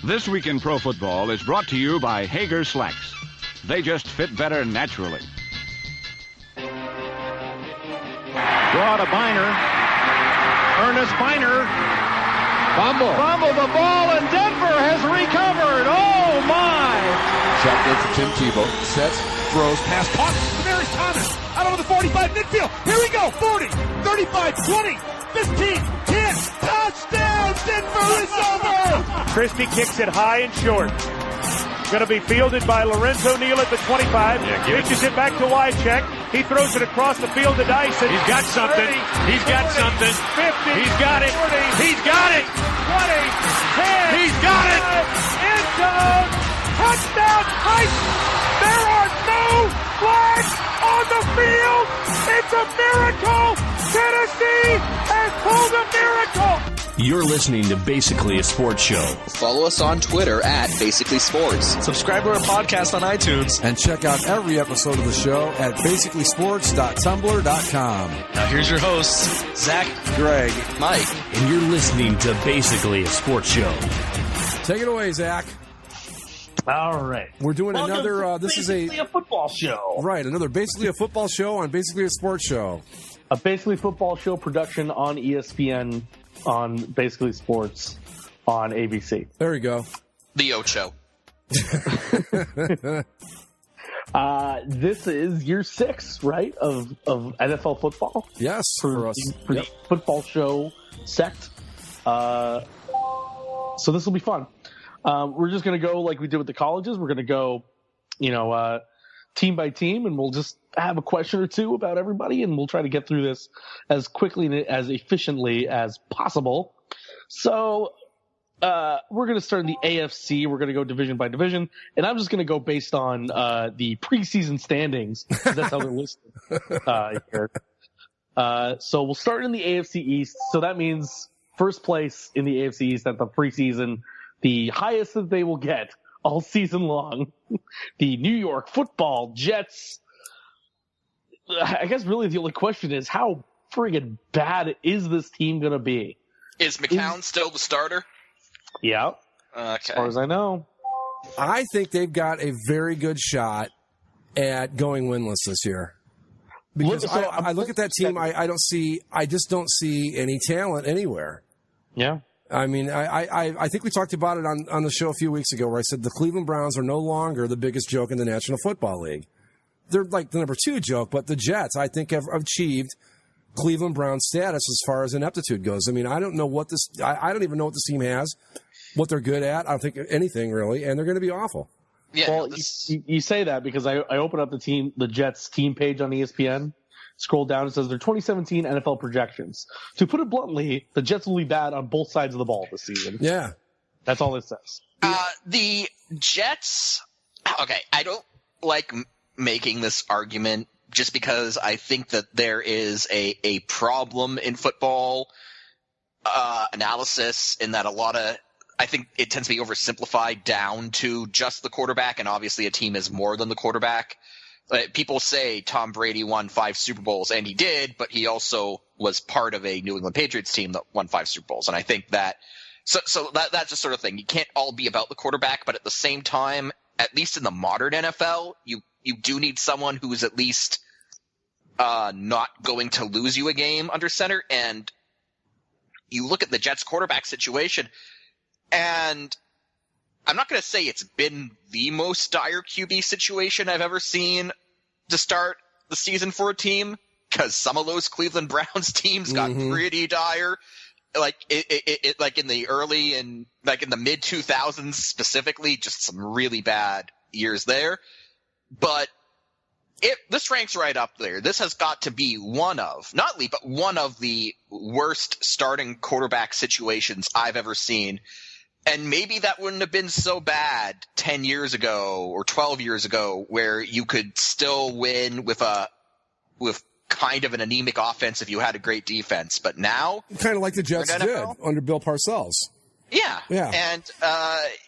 This Week in Pro Football is brought to you by Hager Slacks. They just fit better naturally. Draw to Biner. Ernest Biner. Fumble the ball, and Denver has recovered. Oh, my. Shotgun for Tim Tebow. Sets, throws, pass, caught. Demarius Thomas out over the 45, midfield. Here we go. 40, 35, 20, 15, 10. Touchdown. Denver is over. Christie kicks it high and short. Going to be fielded by Lorenzo Neal at the 25. Pitches it back to Wycheck. He throws it across the field to Dyson. He's got something. 30, He's got 40, something. 50. He's got it. 40, He's got it. 20, 10. He's got it. End zone. Touchdown, Tyson. There are no flags on the field. It's a miracle. Tennessee has pulled a miracle. You're listening to Basically a Sports Show. Follow us on Twitter at Basically Sports. Subscribe to our podcast on iTunes. And check out every episode of the show at basicallysports.tumblr.com. Now here's your hosts, Zach, Greg, Mike. And you're listening to Basically a Sports Show. Take it away, Zach. All right. We're doing another, this is a football show. Right, another Basically a Football Show on Basically a Sports Show. A Basically Football Show production on ESPN, on Basically Sports, on ABC. There you go. The Ocho. This is year 6, right, of NFL football? Yes, for us. For the football show sect. So this will be fun. We're just going to go like we did with the colleges. We're going to go, team by team, and we'll just have a question or two about everybody, and we'll try to get through this as quickly and as efficiently as possible. So we're going to start in the AFC. We're going to go division by division, and I'm just going to go based on the preseason standings. That's how they're listed here. So we'll start in the AFC East. So that means first place in the AFC East at the preseason, the highest that they will get all season long. The New York Football Jets. I guess really the only question is how friggin' bad is this team going to be? Is McCown still the starter? Yeah. Okay. As far as I know. I think they've got a very good shot at going winless this year. Because I look at that team, I just don't see any talent anywhere. Yeah. I mean, I think we talked about it on the show a few weeks ago where I said the Cleveland Browns are no longer the biggest joke in the National Football League. They're like the number 2 joke, but the Jets, I think, have achieved Cleveland Browns status as far as ineptitude goes. I mean, I don't know what this – I don't even know what this team has, what they're good at. I don't think anything, really, and they're going to be awful. Yeah, well, you say that because I open up the Jets team page on ESPN, scroll down, it says their 2017 NFL projections. To put it bluntly, the Jets will be bad on both sides of the ball this season. Yeah. That's all it says. The Jets – okay, I don't like making this argument just because I think that there is a problem in football analysis in that I think it tends to be oversimplified down to just the quarterback, and obviously a team is more than the quarterback. People say Tom Brady won 5 Super Bowls, and he did, but he also was part of a New England Patriots team that won 5 Super Bowls. And I think that so that's the sort of thing. You can't all be about the quarterback, but at the same time, at least in the modern NFL, you do need someone who's at least not going to lose you a game under center. And you look at the Jets quarterback situation, and I'm not going to say it's been the most dire QB situation I've ever seen to start the season for a team, because some of those Cleveland Browns teams got pretty dire. Like like in the early and like in the mid 2000s specifically, just some really bad years there. But this ranks right up there. This has got to be one of the worst starting quarterback situations I've ever seen. And maybe that wouldn't have been so bad 10 years ago or 12 years ago, where you could still win with kind of an anemic offense if you had a great defense. But now, kind of like the Jets did under Bill Parcells. Yeah. And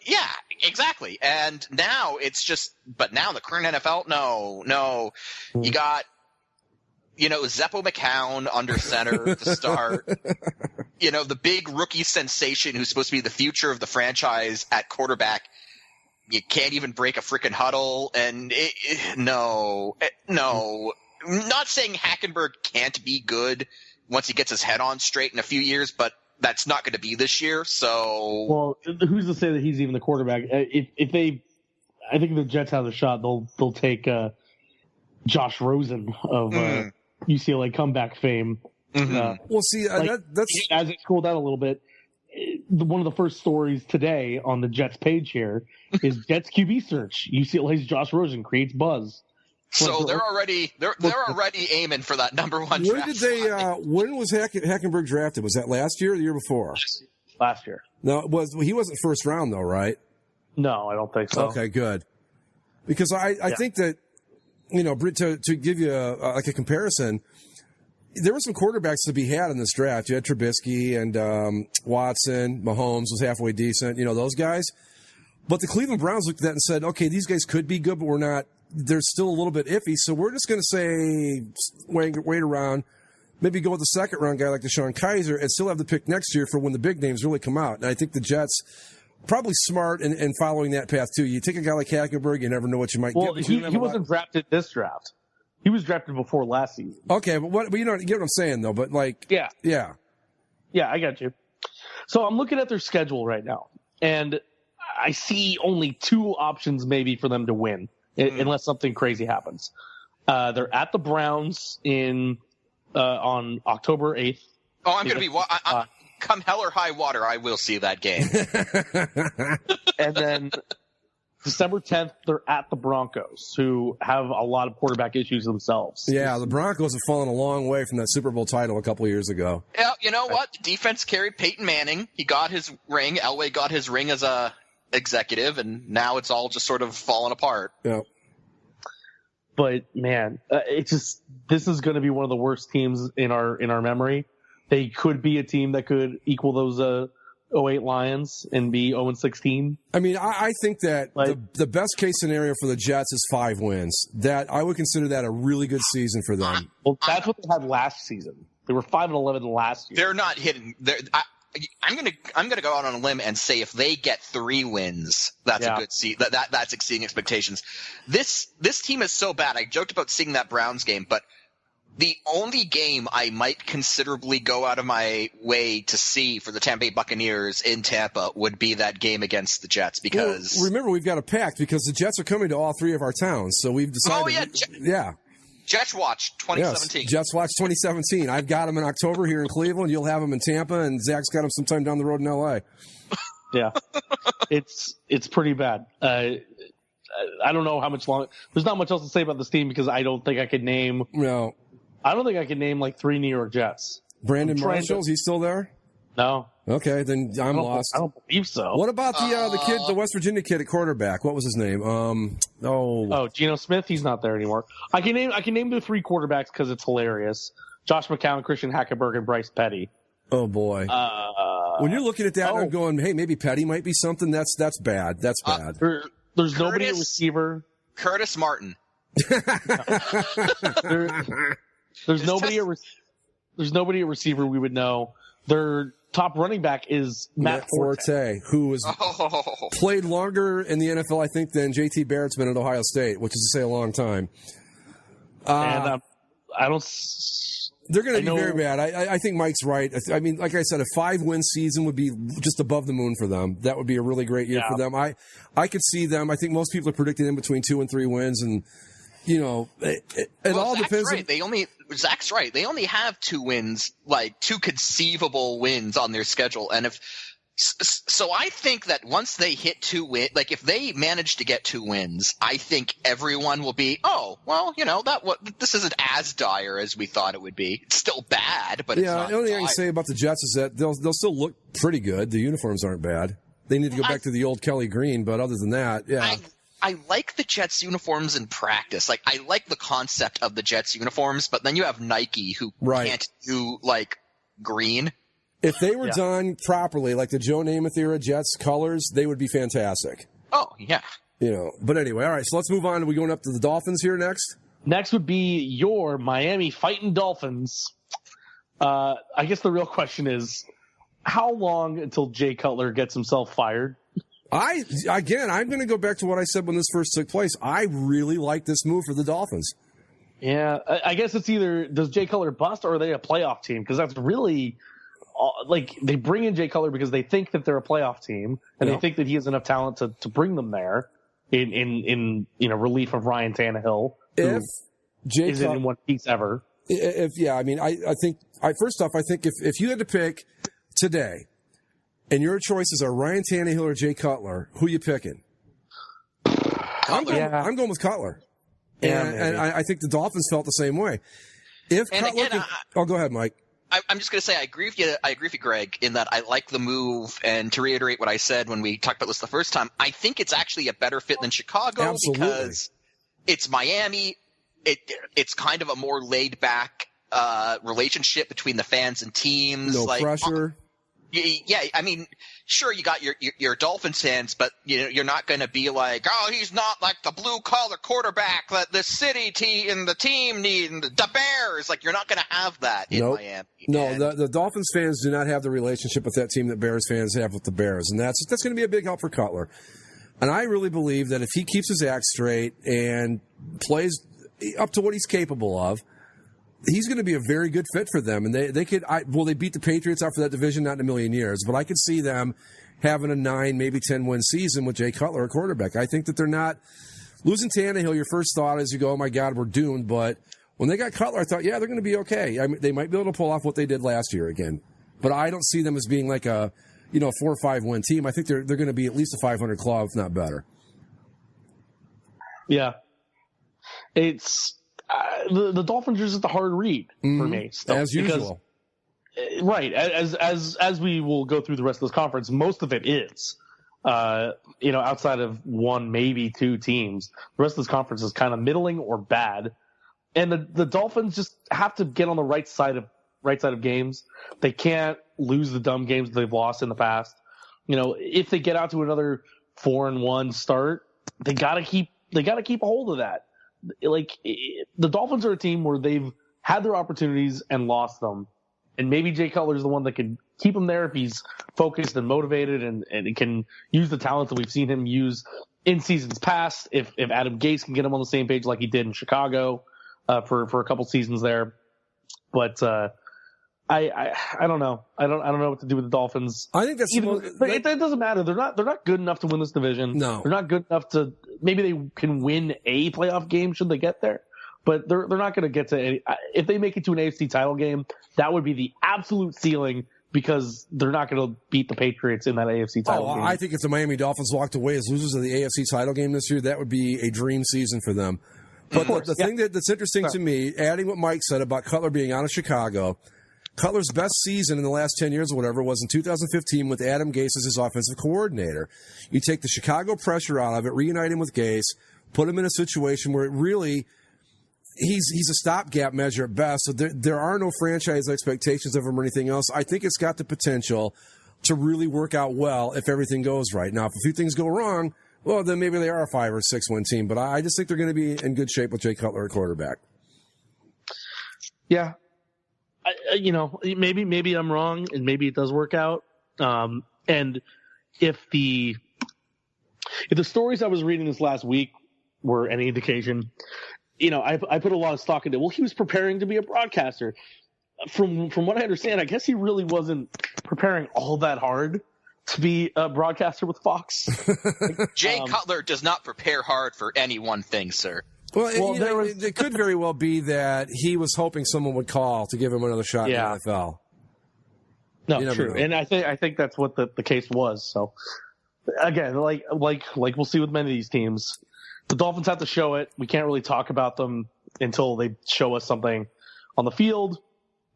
yeah, exactly. And now it's just, but now the current NFL, no. You got Zeppo McCown under center to start. The big rookie sensation who's supposed to be the future of the franchise at quarterback. You can't even break a freaking huddle. And no. Not saying Hackenberg can't be good once he gets his head on straight in a few years, but that's not going to be this year. So, well, who's to say that he's even the quarterback? I think the Jets have a shot. They'll take Josh Rosen of UCLA comeback fame. Well, see, that's as it scrolled down a little bit. One of the first stories today on the Jets page here is Jets QB search. UCLA's Josh Rosen creates buzz. So they're already aiming for that number one. When did they? When was Hackenberg drafted? Was that last year or the year before? Last year. No, he wasn't first round though, right? No, I don't think so. Okay, good. Because I think that to give you a comparison, there were some quarterbacks to be had in this draft. You had Trubisky and Watson. Mahomes was halfway decent. Those guys. But the Cleveland Browns looked at that and said, okay, these guys could be good, but we're not. They're still a little bit iffy, so we're just going to say wait around, maybe go with the second round guy like Deshaun Kaiser, and still have the pick next year for when the big names really come out. And I think the Jets probably smart in following that path too. You take a guy like Hackenberg, you never know what you might get. He wasn't drafted this draft. He was drafted before last season. Okay, but you get what I'm saying though. But yeah, I got you. So I'm looking at their schedule right now, and I see only two options maybe for them to win. Unless something crazy happens. They're at the Browns on October 8th. Oh, I'm going to be come hell or high water, I will see that game. And then December 10th, they're at the Broncos, who have a lot of quarterback issues themselves. Yeah, the Broncos have fallen a long way from that Super Bowl title a couple of years ago. Yeah, you know what? The defense carried Peyton Manning. He got his ring. Elway got his ring as a executive, and now it's all just sort of falling apart. Yeah. But man, this is going to be one of the worst teams in our memory. They could be a team that could equal those 08 Lions and be 0-16. I mean, I think that the best case scenario for the Jets is 5 wins. That I would consider that a really good season for them. Well, that's what they had last season. They were 5-11 last year. They're not hitting. I'm gonna go out on a limb and say if they get 3 wins, that's a good season. That's exceeding expectations. This team is so bad. I joked about seeing that Browns game, but the only game I might considerably go out of my way to see for the Tampa Bay Buccaneers in Tampa would be that game against the Jets because remember we've got a pact because the Jets are coming to all 3 of our towns, so we've decided. Jets Watch 2017. Yes, Jets Watch 2017. I've got them in October here in Cleveland. You'll have them in Tampa, and Zach's got them sometime down the road in L.A. Yeah, it's pretty bad. I don't know how much longer. There's not much else to say about this team because I don't think I could name. No, I don't think I could name 3 New York Jets. Brandon Marshall, is he still there? No. Okay, then I'm lost. I don't believe so. What about the kid, the West Virginia kid at quarterback? What was his name? Geno Smith. He's not there anymore. I can name the 3 quarterbacks because it's hilarious. Josh McCown, Christian Hackenberg, and Bryce Petty. Oh boy. When you're looking at that, I'm going, hey, maybe Petty might be something. That's bad. That's bad. There's nobody at receiver. Curtis Martin. There's nobody at receiver we would know. Their top running back is Matt Forte, who has played longer in the NFL, I think, than J.T. Barrett's been at Ohio State, which is to say a long time. And I don't. They're going to be very bad. I think Mike's right. I mean, like I said, a 5-win season would be just above the moon for them. That would be a really great year for them. I could see them. I think most people are predicting in between 2 and 3 wins, and it all depends. Zach's right. They only have 2 wins, 2 conceivable wins on their schedule, and so I think that once they hit 2 wins, if they manage to get 2 wins, I think everyone will be, this isn't as dire as we thought it would be. It's still bad, but it's not the only thing I dire. can say about the Jets is that they'll still look pretty good. The uniforms aren't bad. They need to go back to the old Kelly Green, but other than that, yeah. I like the Jets uniforms in practice. I like the concept of the Jets uniforms, but then you have Nike who can't do green. If they were done properly, like the Joe Namath era Jets colors, they would be fantastic. Oh, yeah. But anyway, all right, so let's move on. Are we going up to the Dolphins here next? Next would be your Miami Fighting Dolphins. I guess the real question is, how long until Jay Cutler gets himself fired? I'm going to go back to what I said when this first took place. I really like this move for the Dolphins. Yeah, I guess it's either does Jay Cutler bust or are they a playoff team? Because that's really they bring in Jay Cutler because they think that they're a playoff team and they think that he has enough talent to bring them there in relief of Ryan Tannehill, who isn't in one piece ever. I think first off, I think if you had to pick today, and your choices are Ryan Tannehill or Jay Cutler, who you picking? I'm going with Cutler. And I think the Dolphins felt the same way. Go ahead, Mike. I'm just going to say I agree with you. I agree with you, Greg, in that I like the move. And to reiterate what I said when we talked about this the first time, I think it's actually a better fit than Chicago because it's Miami. It's kind of a more laid back relationship between the fans and teams. No pressure. Yeah, I mean, sure, you got your Dolphins fans, but you're not going to be like, oh, he's not like the blue collar quarterback that the city team and the team need, and the Bears. Like, you're not going to have that in Miami. No, the Dolphins fans do not have the relationship with that team that Bears fans have with the Bears, and that's going to be a big help for Cutler. And I really believe that if he keeps his act straight and plays up to what he's capable of, he's going to be a very good fit for them. And they beat the Patriots out for that division? Not in a million years, but I could see them having a 9, maybe 10-win season with Jay Cutler at quarterback. I think that they're not losing Tannehill. Your first thought is you go, oh my God, we're doomed. But when they got Cutler, I thought, yeah, they're going to be okay. I mean, they might be able to pull off what they did last year again, but I don't see them as being like a 4 or 5 win team. I think they're going to be at least a 500 club, if not better. Yeah. It's, the Dolphins are just a hard read for me. Still, as usual. Right. As we will go through the rest of this conference, most of it is, outside of 1, maybe 2 teams, the rest of this conference is kind of middling or bad. And the Dolphins just have to get on the right side of games. They can't lose the dumb games that they've lost in the past. If they get out to another 4-1 start, they gotta keep a hold of that. Like, the Dolphins are a team where they've had their opportunities and lost them. And maybe Jay Cutler is the one that can keep him there if he's focused and motivated and can use the talent that we've seen him use in seasons past. If Adam Gase can get him on the same page like he did in Chicago for a couple seasons there. But I don't know. I don't know what to do with the Dolphins. I think it doesn't matter. They're not good enough to win this division. No, they're not good enough to. Maybe they can win a playoff game should they get there, but they're not going to get to any. If they make it to an AFC title game, that would be the absolute ceiling because they're not going to beat the Patriots in that AFC title game. I think if the Miami Dolphins walked away as losers of the AFC title game this year, that would be a dream season for them. But the thing that's interesting to me, adding what Mike said about Cutler being out of Chicago. Cutler's best season in the last 10 years or whatever was in 2015 with Adam Gase as his offensive coordinator. You take the Chicago pressure out of it, reunite him with Gase, put him in a situation where it really he's a stopgap measure at best. So there are no franchise expectations of him or anything else. I think it's got the potential to really work out well if everything goes right. Now, if a few things go wrong, well, then maybe they are a 5 or 6 win team. But I just think they're going to be in good shape with Jay Cutler at quarterback. Yeah. Maybe I'm wrong, and maybe it does work out. And if the stories I was reading this last week were any indication, I put a lot of stock into. Well, he was preparing to be a broadcaster. From what I understand, I guess he really wasn't preparing all that hard to be a broadcaster with Fox. Jay Cutler does not prepare hard for any one thing, sir. Well, it could very well be that he was hoping someone would call to give him another shot in the NFL. No, true, and I think that's what the case was. So again, like we'll see with many of these teams, the Dolphins have to show it. We can't really talk about them until they show us something on the field,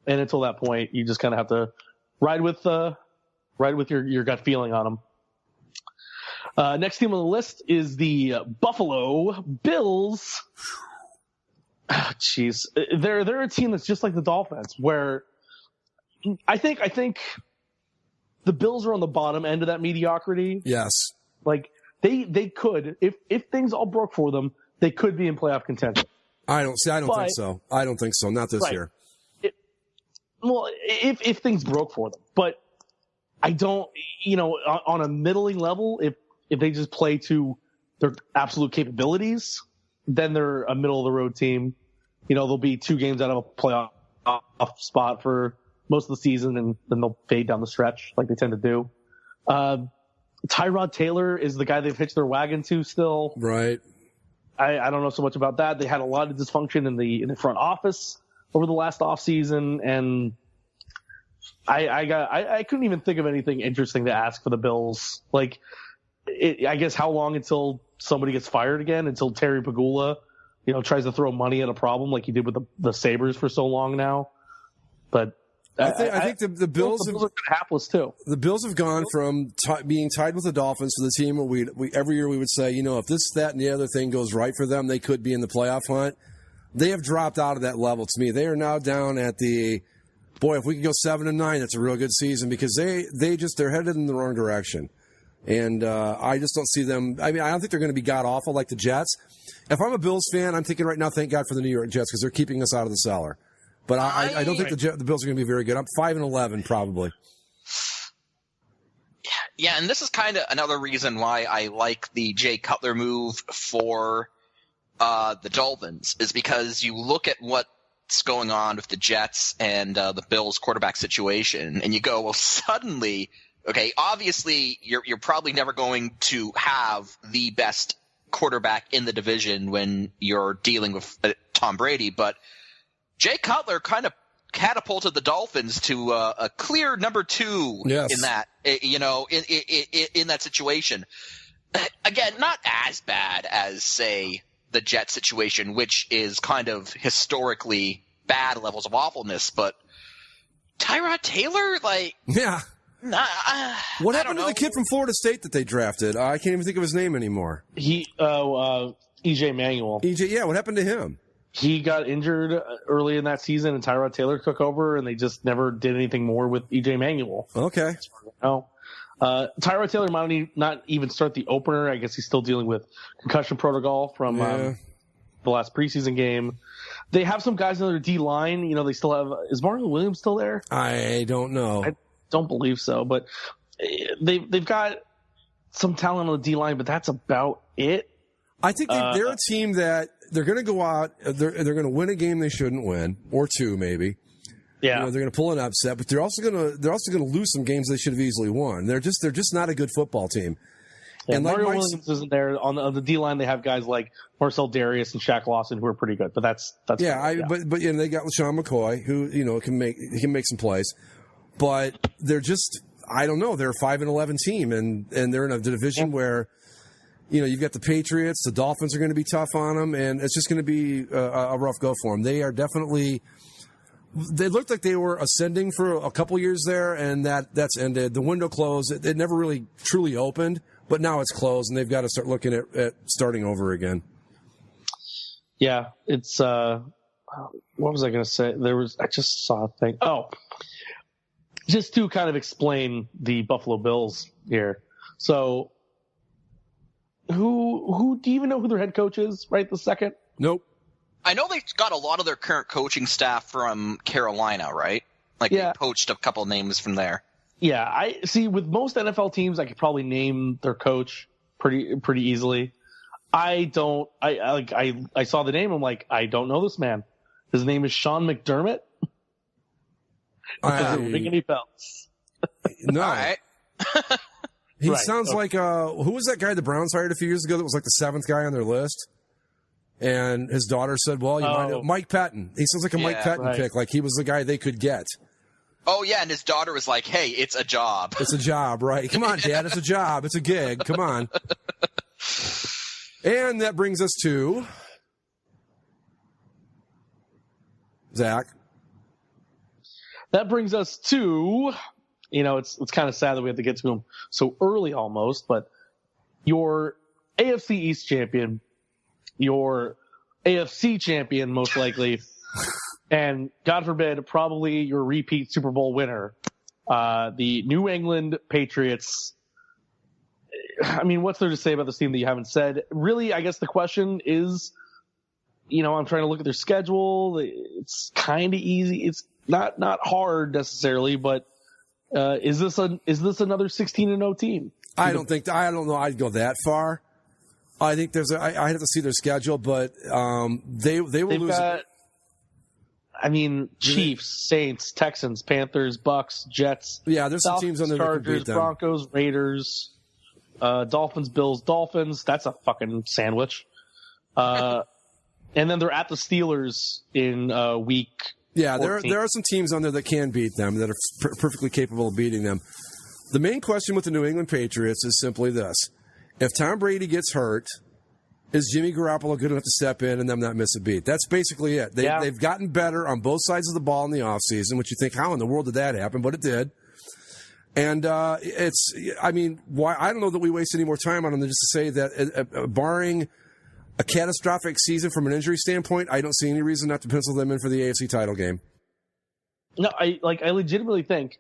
and until that point, you just kind of have to ride with your gut feeling on them. Next team on the list is the Buffalo Bills. Jeez, they're a team that's just like the Dolphins, where I think the Bills are on the bottom end of that mediocrity. Yes, like they could if things all broke for them, they could be in playoff contention. I don't think so. I don't think so. Not this year. Well, if things broke for them, but I don't, on a middling level, if they just play to their absolute capabilities, then they're a middle of the road team. They'll be 2 games out of a playoff spot for most of the season, and then they'll fade down the stretch like they tend to do. Tyrod Taylor is the guy they've hitched their wagon to still. Right. I don't know so much about that. They had a lot of dysfunction in the front office over the last offseason, and I couldn't even think of anything interesting to ask for the Bills. Like, I guess how long until somebody gets fired again? Until Terry Pagula, tries to throw money at a problem like he did with the Sabres for so long now. But I think the Bills are hapless too. The Bills have gone from being tied with the Dolphins to the team where we every year we would say, if this, that, and the other thing goes right for them, they could be in the playoff hunt. They have dropped out of that level to me. They are now down at if we could go 7-9, that's a real good season, because they're headed in the wrong direction. And I just don't see them. I mean, I don't think they're going to be god awful like the Jets. If I'm a Bills fan, I'm thinking right now, thank God for the New York Jets, because they're keeping us out of the cellar. But I don't think the Bills are going to be very good. I'm 5-11 probably. Yeah, and this is kind of another reason why I like the Jay Cutler move for the Dolphins, is because you look at what's going on with the Jets and the Bills quarterback situation, and you go, well, suddenly, okay, obviously you're probably never going to have the best quarterback in the division when you're dealing with Tom Brady, but Jay Cutler kind of catapulted the Dolphins to a clear number 2 in that, in that situation. Again, not as bad as, say, the Jets situation, which is kind of historically bad levels of awfulness, but Tyrod Taylor, what happened to the kid from Florida State that they drafted? I can't even think of his name anymore. EJ Manuel. EJ, what happened to him? He got injured early in that season, and Tyrod Taylor took over, and they just never did anything more with EJ Manuel. Okay. Tyrod Taylor might not even start the opener. I guess he's still dealing with concussion protocol from the last preseason game. They have some guys on their D-line. They still have – is Marlon Williams still there? I don't know. I don't believe so, but they've got some talent on the D-line, but that's about it. I think they're a team that they're going to go out. They're going to win a game they shouldn't win, or 2 maybe. Yeah, they're going to pull an upset, but they're also going to lose some games they should have easily won. They're just not a good football team. Yeah, and Mario Williams isn't there on the D line. They have guys like Marcel Darius and Shaq Lawson who are pretty good, but that's but they got LaShawn McCoy who can make some plays, but they're just, I don't know. They're a 5-11 team, and they're in a division where. You've got the Patriots. The Dolphins are going to be tough on them, and it's just going to be a rough go for them. They are definitely – they looked like they were ascending for a couple years there, and that's ended. The window closed. It never really truly opened, but now it's closed, and they've got to start looking at starting over again. Yeah, it's what was I going to say? I just saw a thing. Oh, just to kind of explain the Buffalo Bills here. So – Who do you even know who their head coach is right this second? Nope. I know they got a lot of their current coaching staff from Carolina, right? They poached a couple names from there. Yeah, I see. With most NFL teams, I could probably name their coach pretty easily. I don't. I saw the name. I'm like, I don't know this man. His name is Sean McDermott. Does it ring any bells? No. All right. He sounds like who was that guy the Browns hired a few years ago that was like the 7th guy on their list? And his daughter said, "Well, you might know Mike Patton." He sounds like a Mike Patton pick, like he was the guy they could get. Oh yeah, and his daughter was like, "Hey, it's a job." It's a job, right? Come on, Dad, it's a job, it's a gig. Come on. And that brings us to Zach. That brings us to. It's kind of sad that we have to get to him so early almost, but your AFC East champion, your AFC champion most likely, and God forbid, probably your repeat Super Bowl winner, the New England Patriots. I mean, what's there to say about this team that you haven't said? Really, I guess the question is, I'm trying to look at their schedule. It's kind of easy. It's not hard necessarily, but is this another 16-0 team? I don't know. I'd go that far. I think I have to see their schedule, but they will lose. Chiefs, Saints, Texans, Panthers, Bucks, Jets. Yeah, there's some teams on there Chargers, that can beat them. Broncos, Raiders, Dolphins, Bills, Dolphins. That's a fucking sandwich. And then they're at the Steelers in week. Yeah, 14. there are some teams on there that can beat them, that are perfectly capable of beating them. The main question with the New England Patriots is simply this. If Tom Brady gets hurt, is Jimmy Garoppolo good enough to step in and them not miss a beat? That's basically it. They've gotten better on both sides of the ball in the offseason, which you think, how in the world did that happen? But it did. And why? I don't know that we waste any more time on them than just to say that barring a catastrophic season from an injury standpoint, I don't see any reason not to pencil them in for the AFC title game. No, I legitimately think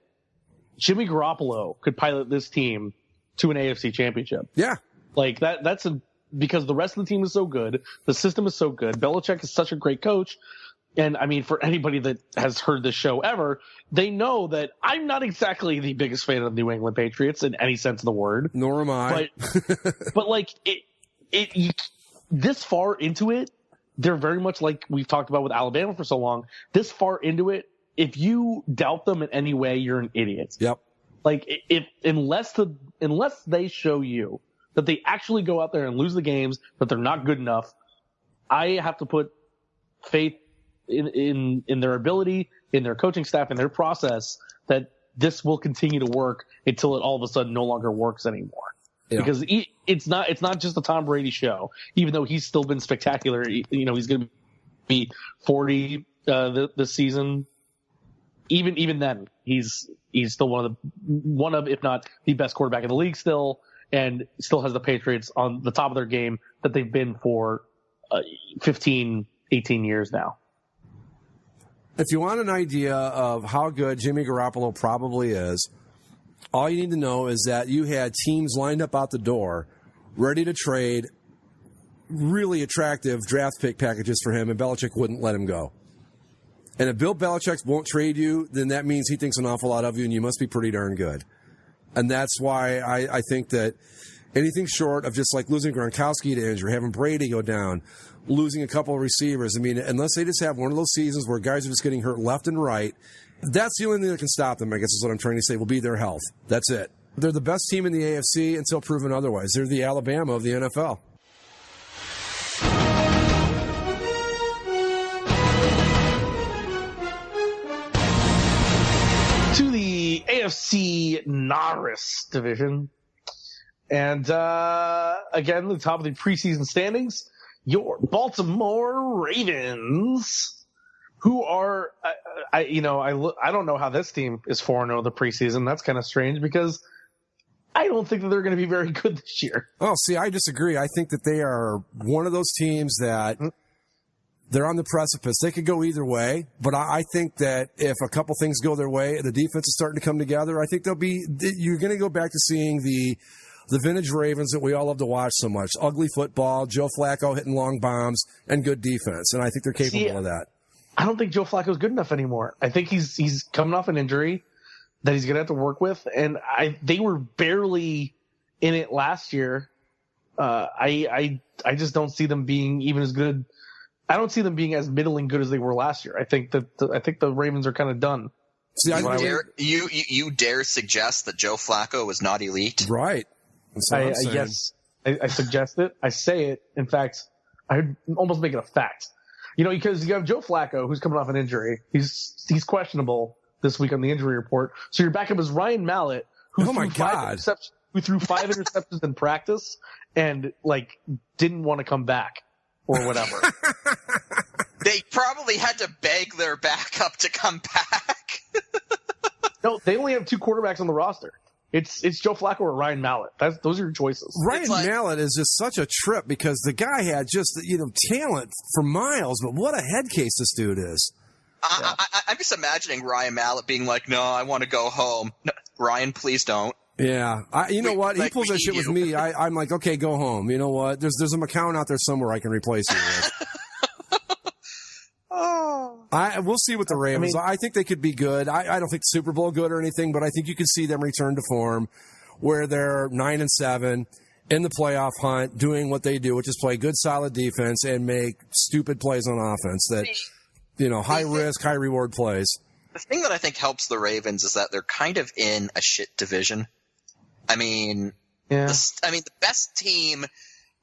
Jimmy Garoppolo could pilot this team to an AFC championship. Yeah. Because the rest of the team is so good, the system is so good, Belichick is such a great coach, and for anybody that has heard this show ever, they know that I'm not exactly the biggest fan of the New England Patriots in any sense of the word. Nor am I. But this far into it, they're very much like we've talked about with Alabama for so long. This far into it, if you doubt them in any way, you're an idiot. Yep. Unless they show you that they actually go out there and lose the games, that they're not good enough, I have to put faith in their ability, in their coaching staff, in their process, that this will continue to work until it all of a sudden no longer works anymore. Yeah. Because it's not just the Tom Brady show, even though he's still been spectacular. He's going to be 40 this season. Even then, he's still one of, if not the best quarterback in the league still, and still has the Patriots on the top of their game that they've been for 15, 18 years now. If you want an idea of how good Jimmy Garoppolo probably is, all you need to know is that you had teams lined up out the door, ready to trade really attractive draft pick packages for him, and Belichick wouldn't let him go. And if Bill Belichick won't trade you, then that means he thinks an awful lot of you, and you must be pretty darn good. And that's why I think that anything short of just like losing Gronkowski to injury, having Brady go down, losing a couple of receivers, unless they just have one of those seasons where guys are just getting hurt left and right, that's the only thing that can stop them, I guess is what I'm trying to say, will be their health. That's it. They're the best team in the AFC until proven otherwise. They're the Alabama of the NFL. To the AFC Norris division. And again, the top of the preseason standings, your Baltimore Ravens, who are, I don't know how this team is 4-0 the preseason. That's kind of strange because I don't think that they're going to be very good this year. Oh, see, I disagree. I think that they are one of those teams that they're on the precipice. They could go either way, but I think that if a couple things go their way and the defense is starting to come together, I think you're going to go back to seeing the vintage Ravens that we all love to watch so much. Ugly football, Joe Flacco hitting long bombs, and good defense. And I think they're capable of that. I don't think Joe Flacco's good enough anymore. I think he's coming off an injury that he's going to have to work with. And they were barely in it last year. I just don't see them being even as good. I don't see them being as middling good as they were last year. I think the Ravens are kind of done. See, you dare suggest that Joe Flacco was not elite? Right. Yes, I suggest it. I say it. In fact, I'd almost make it a fact. Because you have Joe Flacco, who's coming off an injury. He's questionable this week on the injury report. So your backup is Ryan Mallett, who threw 5 interceptions in practice and didn't want to come back or whatever. They probably had to beg their backup to come back. No, they only have 2 quarterbacks on the roster. It's Joe Flacco or Ryan Mallett. Those are your choices. Ryan Mallett is just such a trip because the guy had just talent for miles, but what a head case this dude is. I'm just imagining Ryan Mallett being like, "No, I want to go home." No, Ryan, please don't. Yeah, you know what? He pulls that shit with me. I'm like, okay, go home. You know what? There's a McCown out there somewhere I can replace you with. We'll see with the Ravens. I think they could be good. I don't think Super Bowl good or anything, but I think you could see them return to form where they're 9-7 in the playoff hunt, doing what they do, which is play good, solid defense and make stupid plays on offense that, high risk, high reward plays. The thing that I think helps the Ravens is that they're kind of in a shit division. I mean, the best team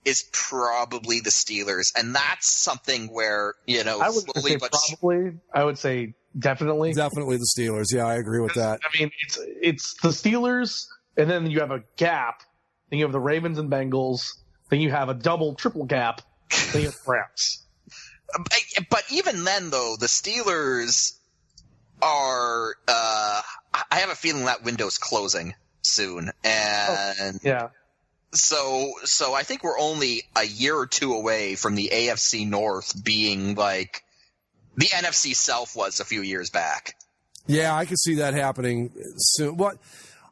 is probably the Steelers, and that's something where, I would slowly say but probably. I would say definitely. Definitely the Steelers. Yeah, I agree with that. I mean, it's the Steelers, and then you have a gap. Then you have the Ravens and Bengals. Then you have a double, triple gap. Then you have Rams. But even then, though, the Steelers are I have a feeling that window's closing soon, and so I think we're only a year or two away from the AFC North being like the NFC South was a few years back. Yeah, I could see that happening soon. What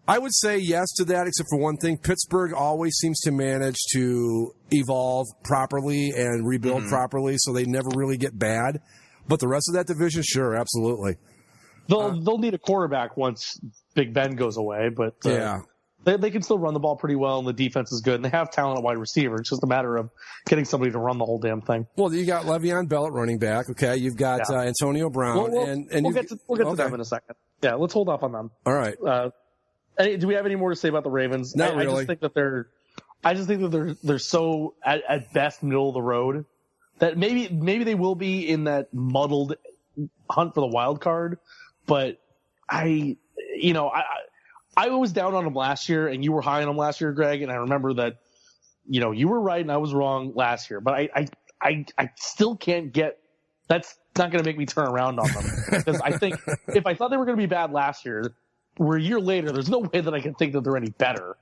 I would say yes to that, except for one thing. Pittsburgh always seems to manage to evolve properly and rebuild properly, so they never really get bad. But the rest of that division, sure, absolutely. They'll need a quarterback once Big Ben goes away, but they can still run the ball pretty well, and the defense is good, and they have talent at wide receiver. It's just a matter of getting somebody to run the whole damn thing. Well, you got Le'Veon Bell at running back, okay? You've got Antonio Brown. We'll get to them in a second. Yeah, let's hold off on them. All right. Do we have any more to say about the Ravens? Not really. I just think that they're so at best middle of the road that maybe they will be in that muddled hunt for the wild card. But I was down on them last year, and you were high on them last year, Greg. And I remember that you were right and I was wrong last year. But I still can't get. That's not going to make me turn around on them because I think if I thought they were going to be bad last year. We're a year later. There's no way that I can think that they're any better.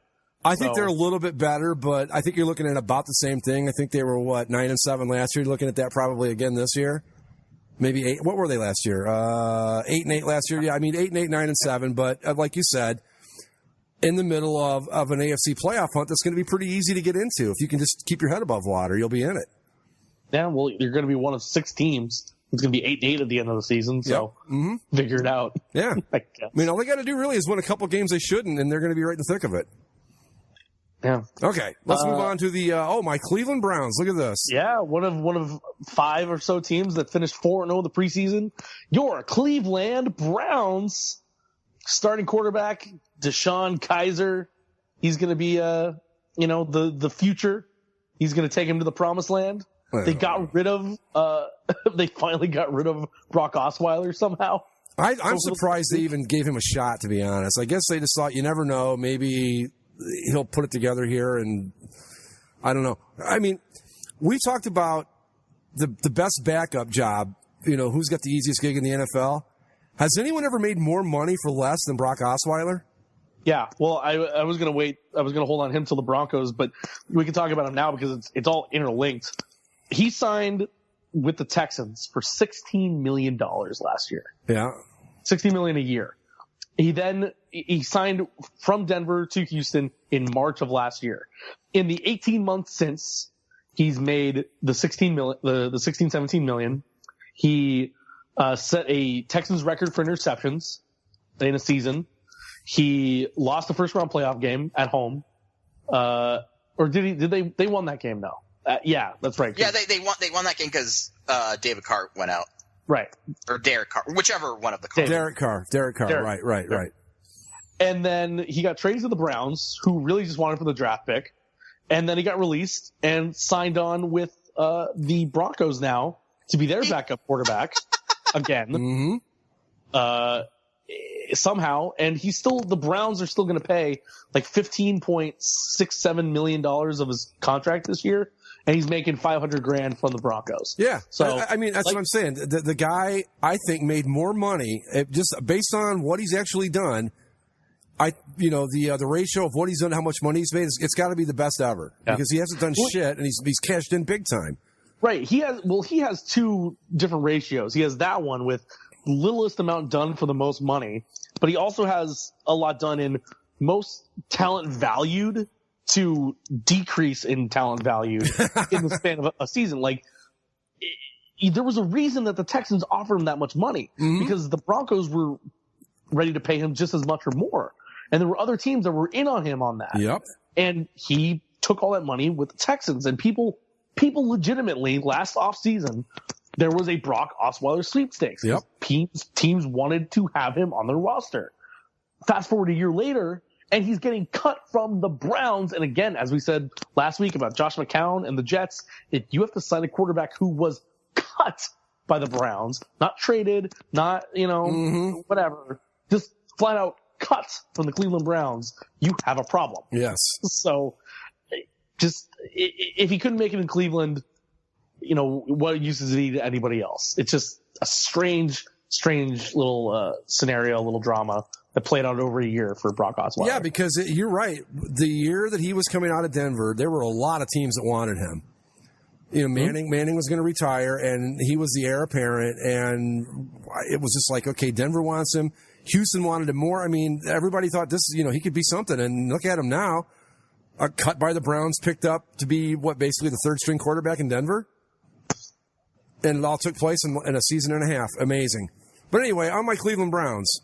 I think they're a little bit better, but I think you're looking at about the same thing. I think they were 9-7 last year. You're looking at that probably again this year. Maybe 8. What were they last year? 8-8 last year. Yeah, I mean 8-8, 9-7. But like you said, in the middle of an AFC playoff hunt, that's going to be pretty easy to get into. If you can just keep your head above water, you'll be in it. Yeah, well, you're going to be one of 6 teams. It's going to be 8-8 at the end of the season, so figure it out. Yeah. I mean, all they got to do really is win a couple games they shouldn't, and they're going to be right in the thick of it. Yeah. Okay, let's move on to the my Cleveland Browns. Look at this. Yeah, one of 5 or so teams that finished 4-0 the preseason. Your Cleveland Browns starting quarterback Deshaun Kaiser. He's going to be the future. He's going to take him to the promised land. They got rid of they finally got rid of Brock Osweiler somehow. I'm surprised they even gave him a shot, to be honest. I guess they just thought, you never know, maybe he'll put it together here, and I don't know. I mean, we talked about the best backup job, who's got the easiest gig in the NFL. Has anyone ever made more money for less than Brock Osweiler? Yeah, well, I was going to wait. I was going to hold on him till the Broncos, but we can talk about him now because it's all interlinked. He signed with the Texans for $16 million last year. Yeah. $16 million a year. He signed from Denver to Houston in March of last year. In the 18 months since, he's made the 17 million. He set a Texans record for interceptions in a season. He lost the first round playoff game at home. Or did they won that game now? Yeah, that's right. Yeah, they won that game because David Carr went out. Right. Or Derek Carr, whichever one of the Carrs. Derek Carr. Right. And then he got traded to the Browns, who really just wanted for the draft pick. And then he got released and signed on with the Broncos now to be their backup quarterback again. Somehow, and the Browns are still going to pay like $15.67 million of his contract this year, and he's making $500,000 from the Broncos. Yeah, so I mean that's what I'm saying. The guy I think made more money just based on what he's actually done. The ratio of what he's done, how much money he's made, it's got to be the best ever because he hasn't done shit, and he's cashed in big time. Right. He has 2 different ratios. He has that one with littlest amount done for the most money, but he also has a lot done in most talent valued to decrease in talent valued in the span of a season. Like there was a reason that the Texans offered him that much money because the Broncos were ready to pay him just as much or more. And there were other teams that were in on him on that. Yep. And he took all that money with the Texans. And people legitimately, last offseason, there was a Brock Osweiler sweepstakes. Yep. Teams wanted to have him on their roster. Fast forward a year later, and he's getting cut from the Browns. And again, as we said last week about Josh McCown and the Jets, if you have to sign a quarterback who was cut by the Browns, not traded, not, whatever, just flat out cut from the Cleveland Browns, you have a problem. Yes. So just if he couldn't make it in Cleveland, what use is he to anybody else? It's just a strange little scenario, little drama that played out over a year for Brock Osweiler. Yeah, because you're right. The year that he was coming out of Denver, there were a lot of teams that wanted him. Manning was going to retire, and he was the heir apparent, and it was just like, okay, Denver wants him. Houston wanted him more. I mean, everybody thought this, he could be something, and look at him now. Cut by the Browns, picked up to be, basically the third-string quarterback in Denver? And it all took place in a season and a half. Amazing. But anyway, on my Cleveland Browns.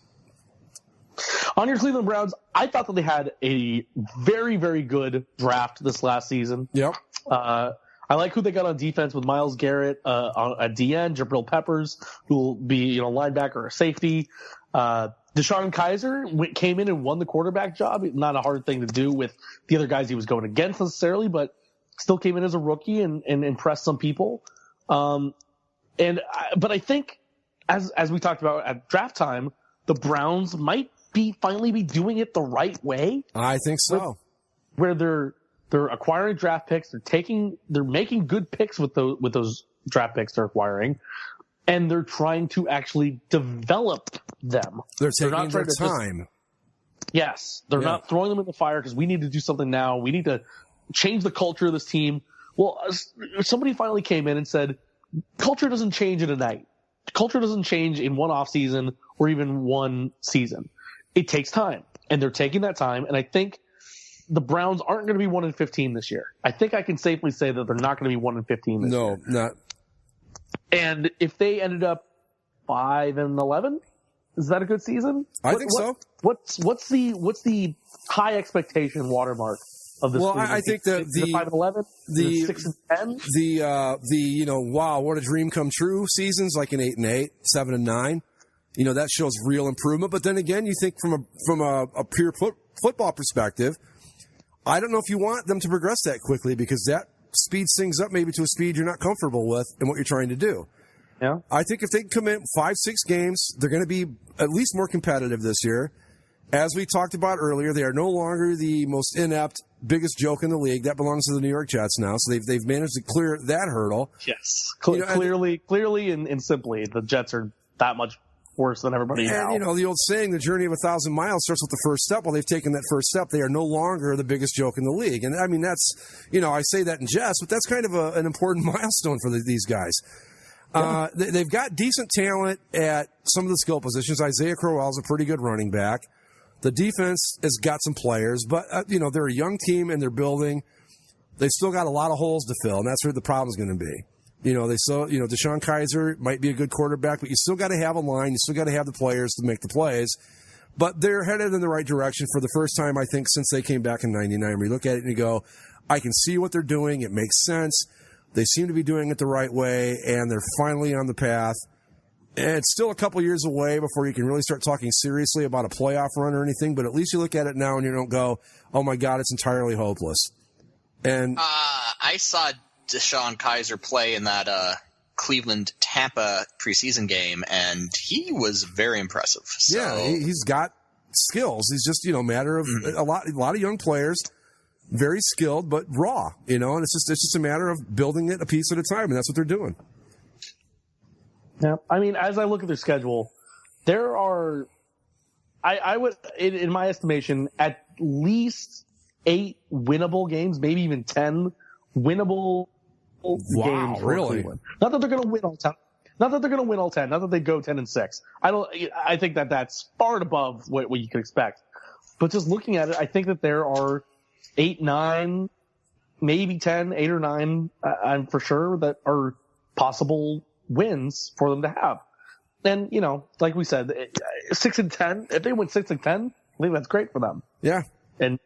On your Cleveland Browns, I thought that they had a very, very good draft this last season. Yep. I like who they got on defense with Myles Garrett at DN, Jabril Peppers, who will be linebacker or safety. Deshaun Kaiser came in and won the quarterback job. Not a hard thing to do with the other guys he was going against necessarily, but still came in as a rookie and impressed some people. But I think as we talked about at draft time, the Browns might finally be doing it the right way. I think so. Where they're acquiring draft picks, they're making good picks with those draft picks they're acquiring, and they're trying to actually develop them. They're taking their time. Yes, they're not throwing them in the fire because we need to do something now. We need to change the culture of this team. Well, somebody finally came in and said, culture doesn't change in a night. Culture doesn't change in one offseason or even one season. It takes time, and they're taking that time. And I think the Browns aren't going to be 1-15 this year. I think I can safely say that they're not going to be 1-15 this year. No, not. And if they ended up 5-11, is that a good season? I think so. What's the high expectation watermark of this? Well, season? I think the 5-11, the 6-10, wow, what a dream come true seasons like an 8-8, 7-9. That shows real improvement. But then again, you think from a pure football perspective, I don't know if you want them to progress that quickly because that speeds things up maybe to a speed you're not comfortable with and what you're trying to do. Yeah. I think if they commit 5-6 games, they're going to be at least more competitive this year. As we talked about earlier, they are no longer the most inept, biggest joke in the league. That belongs to the New York Jets now. So they've managed to clear that hurdle. Yes. Clearly and simply, the Jets are that much worse than everybody now. And, the old saying, the journey of 1,000 miles starts with the first step. Well, they've taken that first step. They are no longer the biggest joke in the league. And, I mean, that's, I say that in jest, but that's kind of an important milestone for these guys. Yeah. They've got decent talent at some of the skill positions. Isaiah Crowell's a pretty good running back. The defense has got some players, but, they're a young team and they're building. They've still got a lot of holes to fill, and that's where the problem's going to be. Deshaun Kaiser might be a good quarterback, but you still got to have a line. You still got to have the players to make the plays. But they're headed in the right direction for the first time, I think, since they came back in 99. We look at it and you go, I can see what they're doing. It makes sense. They seem to be doing it the right way, and they're finally on the path. And it's still a couple years away before you can really start talking seriously about a playoff run or anything, but at least you look at it now and you don't go, oh, my God, it's entirely hopeless. And I saw Deshaun Kaiser play in that Cleveland-Tampa preseason game, and he was very impressive. So. Yeah, he's got skills. He's just, matter of a lot of young players, very skilled, but raw, and it's just a matter of building it a piece at a time, and that's what they're doing. Yeah, I mean, as I look at their schedule, there are, I would, in my estimation, at least 8 winnable games, maybe even 10 winnable games. Really? Not that they're going to win all 10. Not that they're going to win all 10. Not that they go 10-6. I think that that's far and above what you could expect. But just looking at it, I think that there are 8, 9, maybe 10, 8 or 9, I'm for sure, that are possible wins for them to have. And, like we said, 6-10, if they win 6-10, I think that's great for them. Yeah. And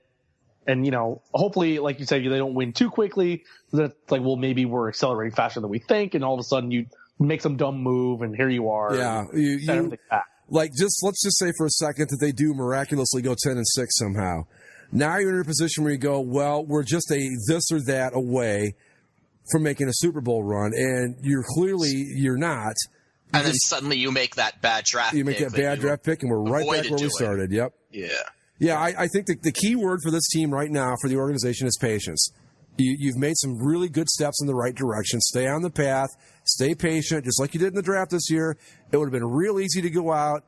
hopefully, like you said, they don't win too quickly. That's like, well, maybe we're accelerating faster than we think. And all of a sudden you make some dumb move and here you are. Yeah. Let's just say for a second that they do miraculously go 10-6 somehow. Now you're in a position where you go, well, we're just a this or that away from making a Super Bowl run. And you're not. And then suddenly you make that bad draft pick. You make that bad draft pick, and we're right back where we started. Yep. Yeah. Yeah, I think the key word for this team right now, for the organization, is patience. You've made some really good steps in the right direction. Stay on the path. Stay patient, just like you did in the draft this year. It would have been real easy to go out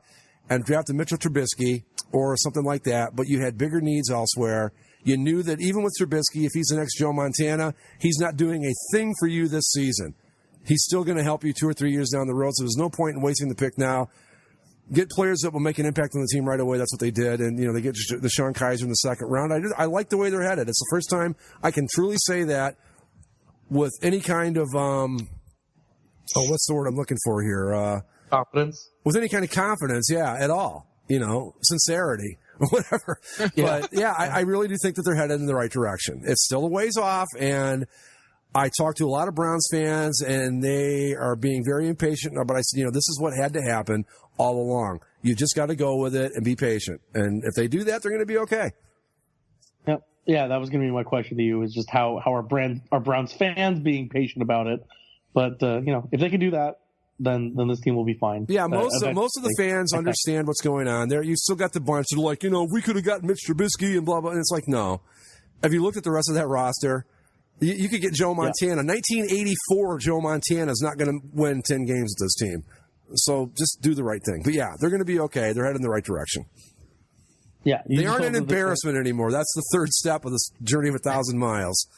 and draft a Mitchell Trubisky or something like that, but you had bigger needs elsewhere. You knew that even with Trubisky, if he's the next Joe Montana, he's not doing a thing for you this season. He's still going to help you 2 or 3 years down the road, so there's no point in wasting the pick now. Get players that will make an impact on the team right away. That's what they did. And, they get the Sean Kaiser in the second round. I like the way they're headed. It's the first time I can truly say that with any kind of, what's the word I'm looking for here? Confidence. With any kind of confidence, yeah, at all. Sincerity, whatever. Yeah. But, I really do think that they're headed in the right direction. It's still a ways off, and I talked to a lot of Browns fans, and they are being very impatient. But I said, this is what had to happen all along. You just got to go with it and be patient. And if they do that, they're going to be okay. Yep. Yeah, that was going to be my question to you, is just how are Browns fans being patient about it. But, if they can do that, then this team will be fine. Yeah, most of the fans understand what's going on there. You still got the bunch that are like, we could have gotten Mitch Trubisky and blah, blah. And it's like, no. Have you looked at the rest of that roster? You could get Joe Montana. Yeah. 1984 Joe Montana is not going to win 10 games with this team. So just do the right thing. But, yeah, they're going to be okay. They're headed in the right direction. Yeah, they aren't an embarrassment anymore. That's the third step of this journey of 1,000 miles.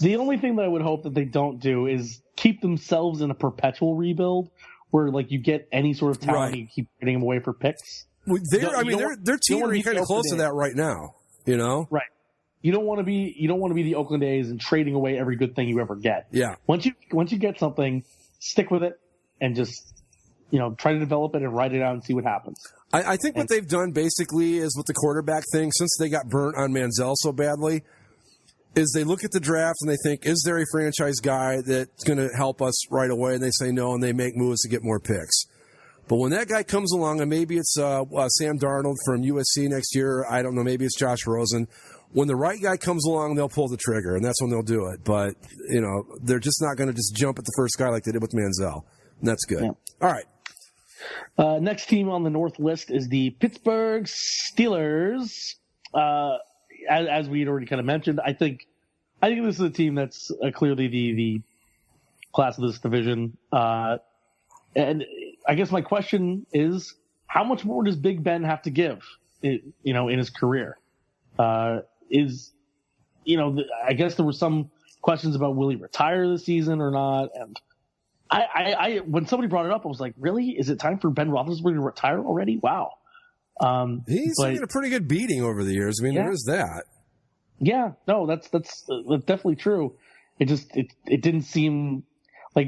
The only thing that I would hope that they don't do is keep themselves in a perpetual rebuild where, you get any sort of talent and you keep getting them away for picks. They're teetering kind of close to that right now, Right. You don't want to be the Oakland A's and trading away every good thing you ever get. Yeah. Once you get something, stick with it and just try to develop it and write it out and see what happens. I think what they've done basically is with the quarterback thing, since they got burnt on Manziel so badly, is they look at the draft and they think, is there a franchise guy that's going to help us right away? And they say no, and they make moves to get more picks. But when that guy comes along, and maybe it's Sam Darnold from USC next year, I don't know, maybe it's Josh Rosen. When the right guy comes along, they'll pull the trigger, and that's when they'll do it. But, they're just not going to just jump at the first guy like they did with Manziel. And that's good. Yeah. All right. Next team on the North list is the Pittsburgh Steelers. As we had already kind of mentioned, I think this is a team that's clearly the class of this division. And I guess my question is, how much more does Big Ben have to give, in his career? I guess there were some questions about will he retire this season or not. And I when somebody brought it up, I was like, really? Is it time for Ben Roethlisberger to retire already? Wow. He's taken a pretty good beating over the years. I mean, there is that. Yeah, no, that's definitely true. It didn't seem like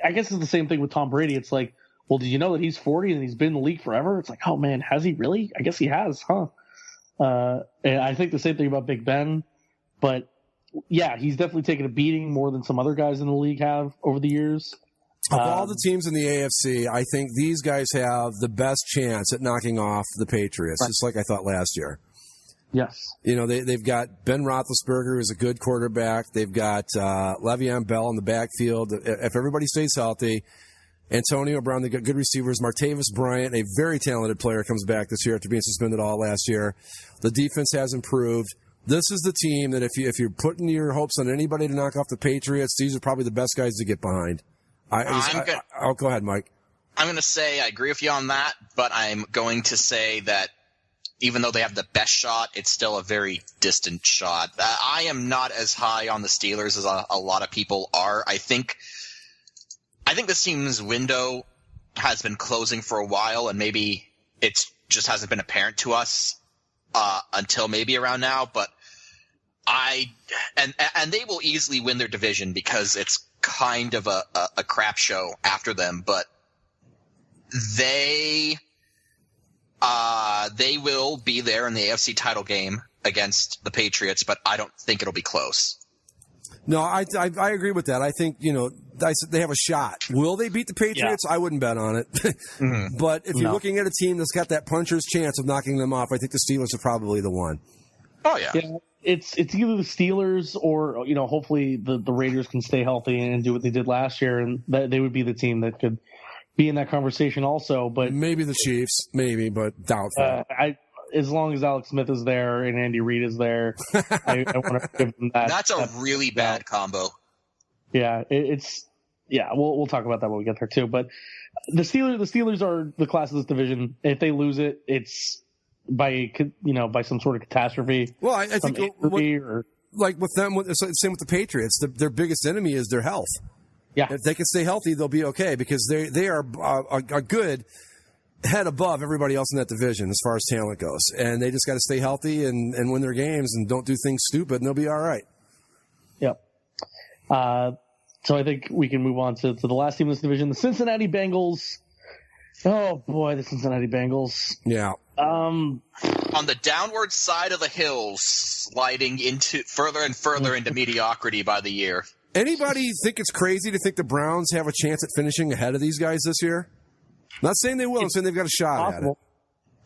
I guess it's the same thing with Tom Brady. It's like, well, did you know that he's 40 and he's been in the league forever? It's like, oh man, has he really? I guess he has, huh? And I think the same thing about Big Ben, but yeah, he's definitely taken a beating more than some other guys in the league have over the years. Of all the teams in the AFC, I think these guys have the best chance at knocking off the Patriots, just like I thought last year. Yes. They've got Ben Roethlisberger, who's a good quarterback. They've got Le'Veon Bell in the backfield. If everybody stays healthy, Antonio Brown, they got good receivers. Martavis Bryant, a very talented player, comes back this year after being suspended all last year. The defense has improved. This is the team that if you're putting your hopes on anybody to knock off the Patriots, these are probably the best guys to get behind. Go ahead, Mike. I'm going to say I agree with you on that, but I'm going to say that even though they have the best shot, it's still a very distant shot. I am not as high on the Steelers as a lot of people are. I think this team's window has been closing for a while, and maybe it just hasn't been apparent to us until maybe around now. But and they will easily win their division because it's kind of a crap show after them, but they will be there in the AFC title game against the Patriots, but I don't think it'll be close. No, I agree with that. I think, they have a shot. Will they beat the Patriots? Yeah. I wouldn't bet on it. Mm-hmm. But if you're looking at a team that's got that puncher's chance of knocking them off, I think the Steelers are probably the one. Oh, yeah. It's either the Steelers or, hopefully the Raiders can stay healthy and do what they did last year, and they would be the team that could be in that conversation also. But maybe the Chiefs, but doubtful. As long as Alex Smith is there and Andy Reid is there, I want to give them that. That's a really bad combo. Yeah, we'll talk about that when we get there too. But the Steelers are the class of this division. If they lose it, it's by some sort of catastrophe. Well, I think like with them, same with the Patriots. Their biggest enemy is their health. Yeah, if they can stay healthy, they'll be okay because they are a good head above everybody else in that division as far as talent goes. And they just got to stay healthy and win their games and don't do things stupid, and they'll be all right. Yep. So I think we can move on to the last team in this division, the Cincinnati Bengals. Oh, boy, the Cincinnati Bengals. Yeah. On the downward side of the hills, sliding into further and further into mediocrity by the year. Anybody think it's crazy to think the Browns have a chance at finishing ahead of these guys this year? Not saying they will. I'm saying they've got a shot possible.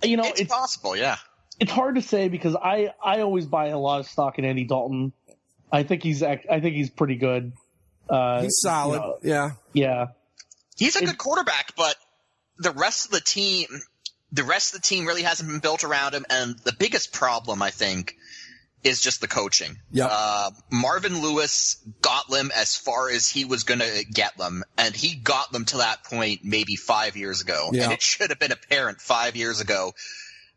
at it. It's possible, yeah. It's hard to say because I always buy a lot of stock in Andy Dalton. I think he's pretty good. He's solid. Yeah. He's a good quarterback, but the rest of the team really hasn't been built around him. And the biggest problem, I think, is just the coaching. Yeah. Marvin Lewis got them as far as he was going to get them, and he got them to that point maybe 5 years ago. Yeah. And it should have been apparent 5 years ago.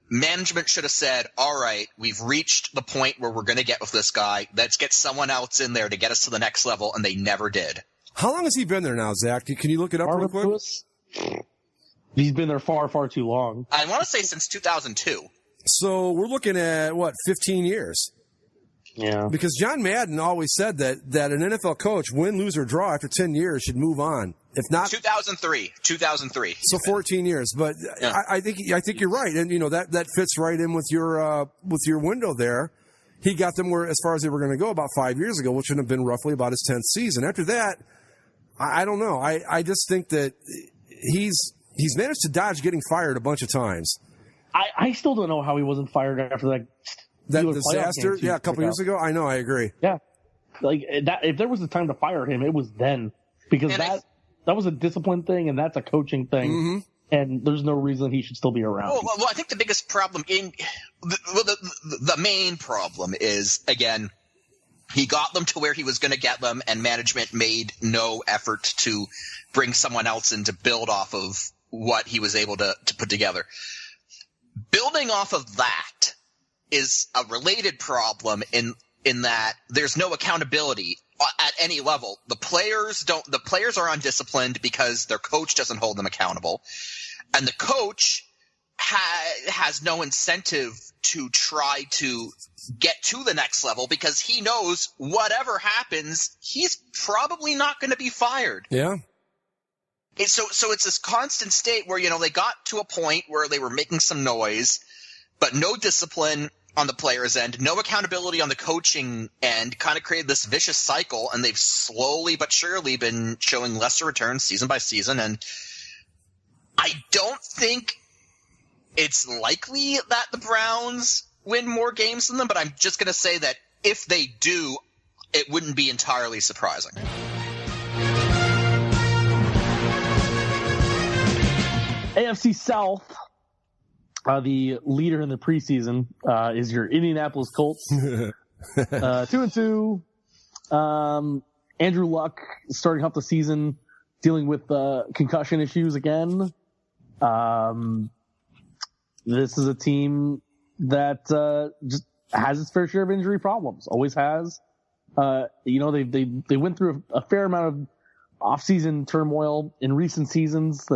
Management should have said, all right, we've reached the point where we're going to get with this guy. Let's get someone else in there to get us to the next level, and they never did. How long has he been there now, Zach? Can you look it up real quick? Lewis? He's been there far, far too long. I want to say since 2002. So we're looking at, 15 years? Yeah. Because John Madden always said that an NFL coach, win, lose, or draw after 10 years, should move on. If not 2003. So 14 years. But yeah. I think you're right. And, that fits right in with your window there. He got them as far as they were going to go about 5 years ago, which would have been roughly about his 10th season. After that, I don't know. I just think that he's managed to dodge getting fired a bunch of times. I still don't know how he wasn't fired after that disaster, a couple years ago. I know, I agree. Yeah, like that. If there was a time to fire him, it was then, because that was a discipline thing, and that's a coaching thing, mm-hmm. and there's no reason he should still be around. Well, I think the biggest problem the main problem is, again, he got them to where he was going to get them, and management made no effort to bring someone else in to build off of what he was able to put together. Building off of that is a related problem in that there's no accountability at any level. The players are undisciplined because their coach doesn't hold them accountable, and the coach has no incentive to try to get to the next level because he knows whatever happens, he's probably not going to be fired. Yeah. So it's this constant state where, they got to a point where they were making some noise, but no discipline on the players' end, no accountability on the coaching end, kind of created this vicious cycle, and they've slowly but surely been showing lesser returns season by season. And I don't think it's likely that the Browns win more games than them, but I'm just going to say that if they do, it wouldn't be entirely surprising. AFC South, the leader in the preseason is your Indianapolis Colts, 2-2. Andrew Luck starting off the season dealing with concussion issues again. This is a team that just has its fair share of injury problems. Always has. They went through a fair amount of off-season turmoil in recent seasons.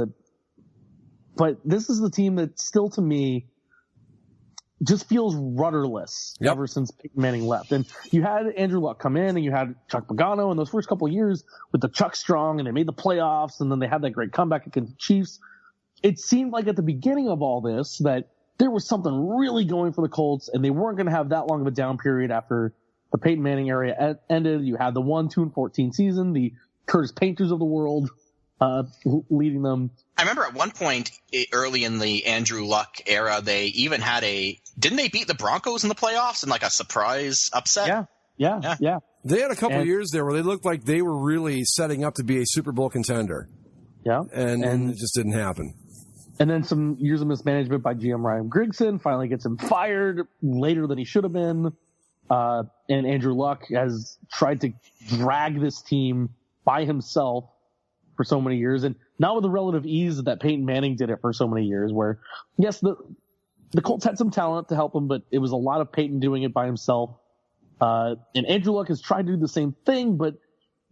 But this is the team that still, to me, just feels rudderless ever since Peyton Manning left. And you had Andrew Luck come in, and you had Chuck Pagano in those first couple of years with the Chuck Strong, and they made the playoffs, and then they had that great comeback against the Chiefs. It seemed like at the beginning of all this that there was something really going for the Colts, and they weren't going to have that long of a down period after the Peyton Manning era ended. You had the 1-2-14 season, the Curtis Painters of the world leading them. I remember at one point early in the Andrew Luck era, they even had didn't they beat the Broncos in the playoffs in like a surprise upset? Yeah. They had a couple of years there where they looked like they were really setting up to be a Super Bowl contender. Yeah. And it just didn't happen. And then some years of mismanagement by GM Ryan Grigson finally gets him fired later than he should have been. And Andrew Luck has tried to drag this team by himself for so many years, and not with the relative ease that Peyton Manning did it for so many years, where, yes, the Colts had some talent to help him, but it was a lot of Peyton doing it by himself. And Andrew Luck has tried to do the same thing, but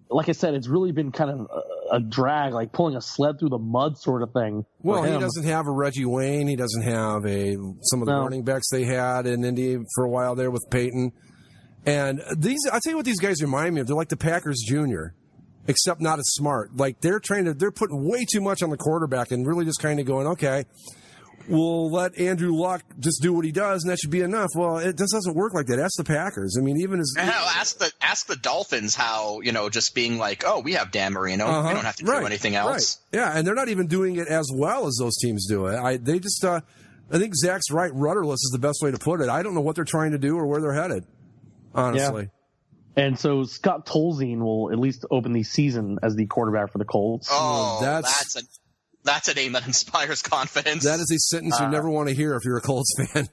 like I said, it's really been kind of a drag, like pulling a sled through the mud sort of thing. Well, he doesn't have a Reggie Wayne. He doesn't have some of the running backs they had in Indy for a while there with Peyton. And I'll tell you what these guys remind me of. They're like the Packers Jr., except not as smart. Like they're putting way too much on the quarterback and really just kind of going, okay, we'll let Andrew Luck just do what he does, and that should be enough. Well, it just doesn't work like that. That's the Packers. I mean, even as ask the Dolphins how, just being like, oh, we have Dan Marino, we don't have to do anything else. Right. Yeah, and they're not even doing it as well as those teams do it. I think Zach's right. Rudderless is the best way to put it. I don't know what they're trying to do or where they're headed, honestly. Yeah. And so Scott Tolzien will at least open the season as the quarterback for the Colts. Oh, that's a name that inspires confidence. That is a sentence you never want to hear if you're a Colts fan.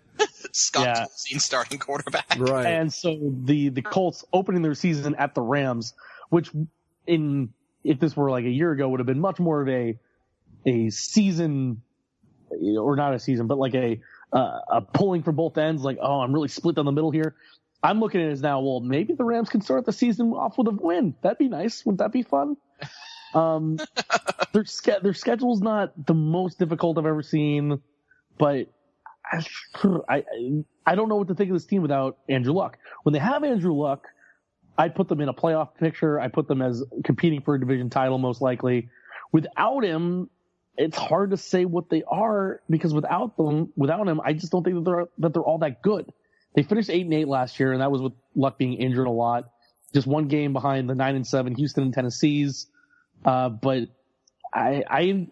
Scott Tolzien starting quarterback. Right. And so the Colts opening their season at the Rams, which if this were like a year ago would have been much more of a season, or not a season, but like a pulling for both ends, like, oh, I'm really split down the middle here. I'm looking at it as now, well, maybe the Rams can start the season off with a win. That'd be nice. Wouldn't that be fun? Their schedule's not the most difficult I've ever seen, but I don't know what to think of this team without Andrew Luck. When they have Andrew Luck, I put them in a playoff picture. I put them as competing for a division title, most likely. Without him, it's hard to say what they are, because without him, I just don't think that they're all that good. They finished 8-8 last year, and that was with Luck being injured a lot. Just one game behind the 9-7 Houston and Tennessee's. But I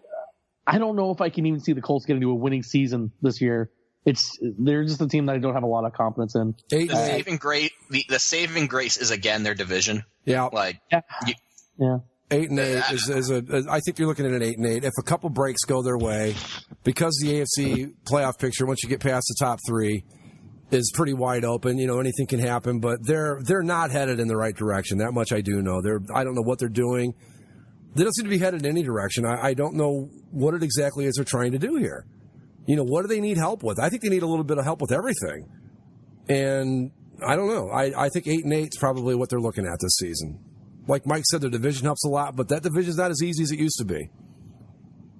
don't know if I can even see the Colts getting to a winning season this year. They're just a team that I don't have a lot of confidence in. The saving grace is again their division. Yeah. 8-8 is I think you're looking at an 8-8. If a couple breaks go their way, because the AFC playoff picture, once you get past the top three, is pretty wide open. Anything can happen, but they're not headed in the right direction. That much I do know. I don't know what they're doing. They don't seem to be headed in any direction. I don't know what it exactly is they're trying to do here. What do they need help with? I think they need a little bit of help with everything. And I don't know. I think 8-8 is probably what they're looking at this season. Like Mike said, their division helps a lot, but that division's not as easy as it used to be.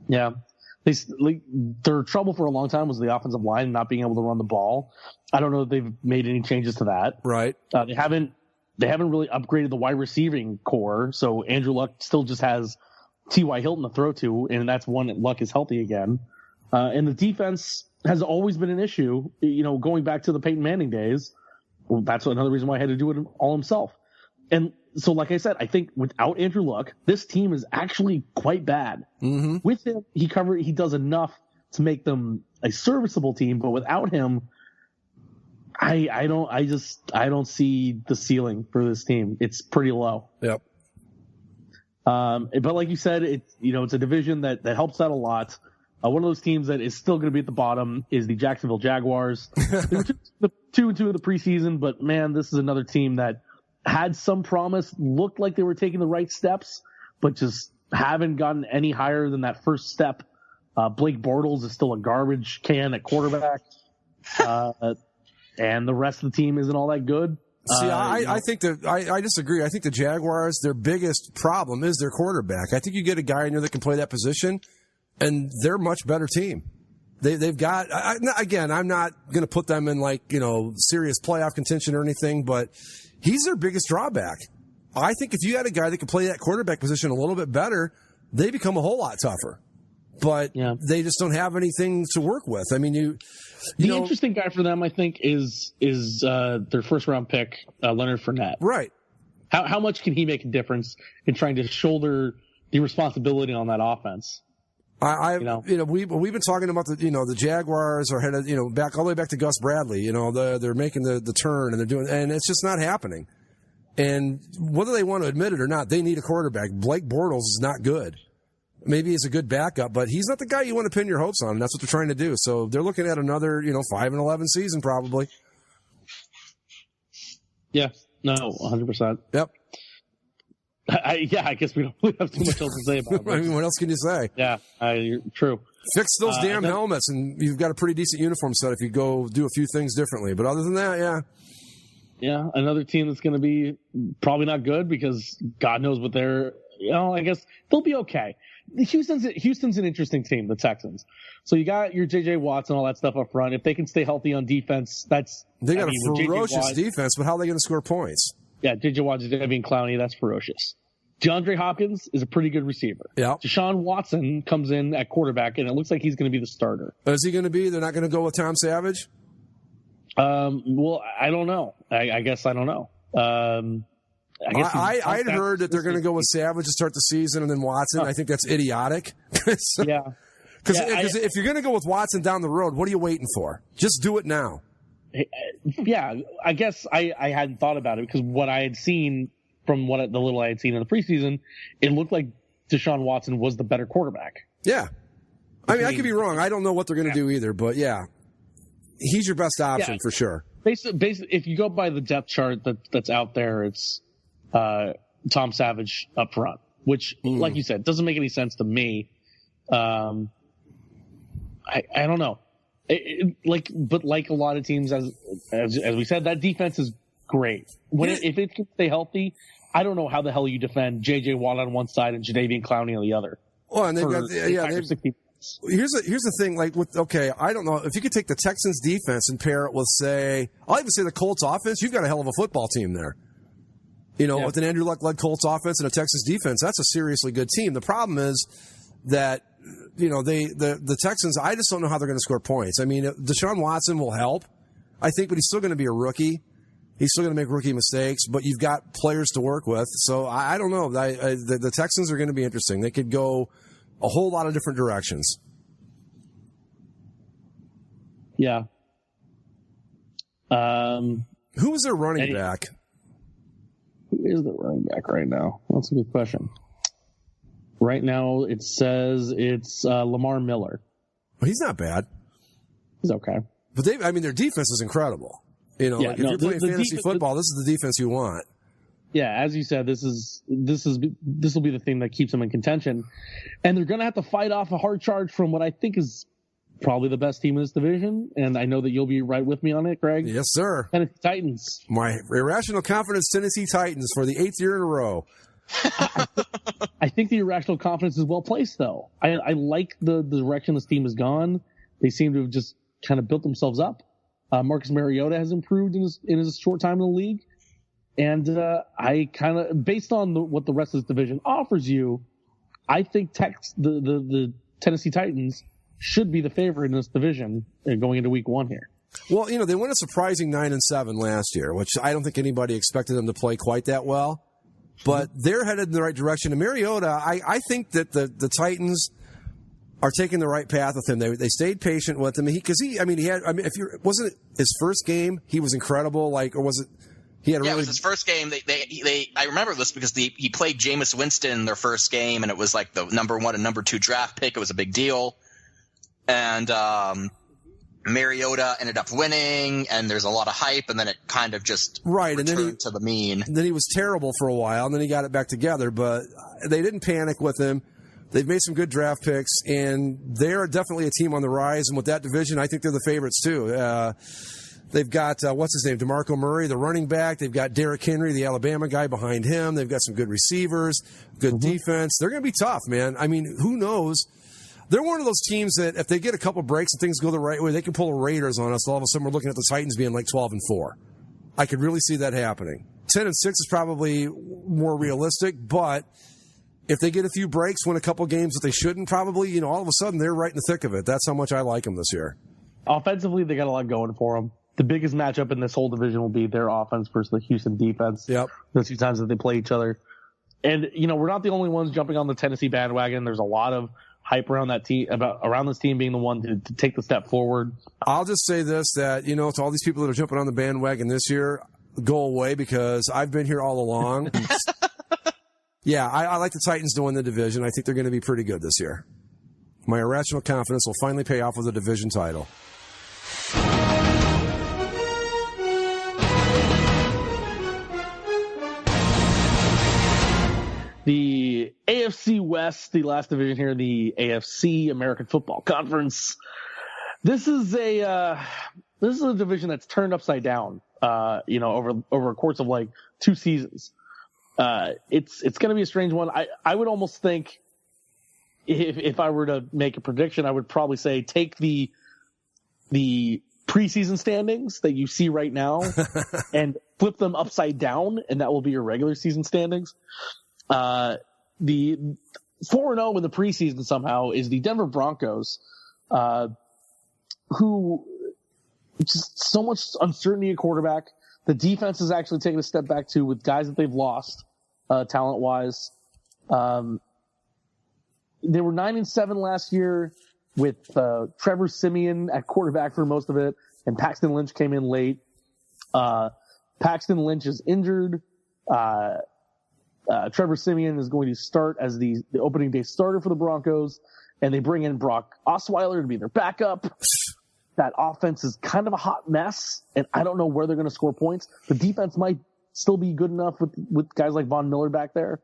Yeah. Their trouble for a long time was the offensive line not being able to run the ball. I don't know if they've made any changes to that. Right. They haven't really upgraded the wide receiving core, so Andrew Luck still just has T.Y. Hilton to throw to, and that's one that Luck is healthy again. And the defense has always been an issue, going back to the Peyton Manning days. Well, that's another reason why he had to do it all himself. And so, like I said, I think without Andrew Luck, this team is actually quite bad. Mm-hmm. With him, he does enough to make them a serviceable team, but without him, I don't see the ceiling for this team. It's pretty low. Yep. But like you said, it's a division that helps out a lot. One of those teams that is still going to be at the bottom is the Jacksonville Jaguars. They were 2-2 in the preseason, but man, this is another team that had some promise, looked like they were taking the right steps, but just haven't gotten any higher than that first step. Blake Bortles is still a garbage can at quarterback. And the rest of the team isn't all that good. See, I think I disagree. I think the Jaguars, their biggest problem is their quarterback. I think you get a guy in there that can play that position, and they're a much better team. They've got, again, I'm not going to put them in serious playoff contention or anything, but he's their biggest drawback. I think if you had a guy that could play that quarterback position a little bit better, they become a whole lot tougher. But they just don't have anything to work with. I mean, the interesting guy for them, I think, is their first round pick, Leonard Fournette. Right. How much can he make a difference in trying to shoulder the responsibility on that offense? We've been talking about the Jaguars are headed back all the way back to Gus Bradley. They're making the turn and it's just not happening. And whether they want to admit it or not, they need a quarterback. Blake Bortles is not good. Maybe he's a good backup, but he's not the guy you want to pin your hopes on. And that's what they're trying to do. So they're looking at another 5-11 season probably. Yeah. No, 100%. Yep. I guess we don't really have too much else to say about it. I mean, what else can you say? Yeah, you're true. Fix those damn helmets, and you've got a pretty decent uniform set if you go do a few things differently. But other than that, yeah. Yeah, another team that's going to be probably not good because God knows what they're, I guess they'll be okay. Houston's an interesting team, the Texans. So you got your J.J. Watts and all that stuff up front. If they can stay healthy on defense, they got a ferocious defense, but how are they going to score points? Yeah, J.J. Watts, Jadeveon Clowney, that's ferocious. DeAndre Hopkins is a pretty good receiver. Yeah. Deshaun Watson comes in at quarterback, and it looks like he's going to be the starter. Is he going to be? They're not going to go with Tom Savage? Well, I don't know. I guess I don't know. I had heard that they're going to go with Savage to start the season and then Watson. I think that's idiotic. Yeah. Because if you're going to go with Watson down the road, what are you waiting for? Just do it now. Yeah, I guess I hadn't thought about it because what I had seen from the little I had seen in the preseason, it looked like Deshaun Watson was the better quarterback. Yeah. I mean, I could be wrong. I don't know what they're going to do either, but yeah. He's your best option for sure. Basically, if you go by the depth chart that's out there, it's Tom Savage up front, which, like you said, doesn't make any sense to me. I don't know. But like a lot of teams, as we said, that defense is great. If it can stay healthy, I don't know how the hell you defend J.J. Watt on one side and Jadeveon Clowney on the other. Well, and they've got here's the thing. I don't know if you could take the Texans defense and pair it with, say, I'll even say the Colts offense. You've got a hell of a football team there. With an Andrew Luck-led Colts offense and a Texans defense, that's a seriously good team. The problem is that the Texans, I just don't know how they're going to score points. I mean, Deshaun Watson will help, I think, but he's still going to be a rookie. He's still going to make rookie mistakes, but you've got players to work with. So I don't know. The Texans are going to be interesting. They could go a whole lot of different directions. Yeah. Who is their running back? Who is the running back right now? That's a good question. Right now, it says it's Lamar Miller. Well, he's not bad. He's okay. But their defense is incredible. If you're playing fantasy football, this is the defense you want. Yeah, as you said, this will be the thing that keeps them in contention, and they're going to have to fight off a hard charge from what I think is probably the best team in this division. And I know that you'll be right with me on it, Greg. Yes, sir. Tennessee Titans. My irrational confidence, Tennessee Titans for the 8th year in a row. I think the irrational confidence is well placed, though. I like the direction this team has gone. They seem to have just kind of built themselves up. Marcus Mariota has improved in his short time in the league. And I kind of, based on what the rest of this division offers you, I think the Tennessee Titans should be the favorite in this division going into week 1 here. Well, they went a surprising 9-7 last year, which I don't think anybody expected them to play quite that well. But they're headed in the right direction. And Mariota, I think that the Titans are taking the right path with him. They stayed patient with him. Wasn't it his first game? He was incredible. Or was it? It was his first game. I remember this because he played Jameis Winston their first game, and it was like the number 1 and number 2 draft pick. It was a big deal. And Mariota ended up winning, and there's a lot of hype, and then it kind of just returned to the mean. Then he was terrible for a while, and then he got it back together. But they didn't panic with him. They've made some good draft picks, and they're definitely a team on the rise. And with that division, I think they're the favorites too. They've got, what's his name, DeMarco Murray, the running back. They've got Derrick Henry, the Alabama guy, behind him. They've got some good receivers, good defense. They're going to be tough, man. I mean, who knows? They're one of those teams that if they get a couple breaks and things go the right way, they can pull a Raiders on us. All of a sudden, we're looking at the Titans being like 12-4. I could really see that happening. 10-6 is probably more realistic, but if they get a few breaks, win a couple games that they shouldn't, probably, all of a sudden they're right in the thick of it. That's how much I like them this year. Offensively, they got a lot going for them. The biggest matchup in this whole division will be their offense versus the Houston defense. Yep. The 2 times that they play each other. And, we're not the only ones jumping on the Tennessee bandwagon. There's a lot of hype around that team, around this team being the one to take the step forward. I'll just say this, that, to all these people that are jumping on the bandwagon this year, go away, because I've been here all along. Yeah, I like the Titans to win the division. I think they're going to be pretty good this year. My irrational confidence will finally pay off with a division title. The AFC West, the last division here, the AFC, American Football Conference. This is a division that's turned upside down, over a course of like 2 seasons. It's going to be a strange one. I would almost think if I were to make a prediction, I would probably say take the preseason standings that you see right now and flip them upside down, and that will be your regular season standings. The 4-0 in the preseason somehow is the Denver Broncos, who just so much uncertainty at quarterback. The defense has actually taken a step back too with guys that they've lost, talent-wise. They were 9-7 last year with Trevor Siemian at quarterback for most of it, and Paxton Lynch came in late. Paxton Lynch is injured. Trevor Siemian is going to start as the opening day starter for the Broncos, and they bring in Brock Osweiler to be their backup. That offense is kind of a hot mess, and I don't know where they're going to score points. The defense might still be good enough with guys like Von Miller back there,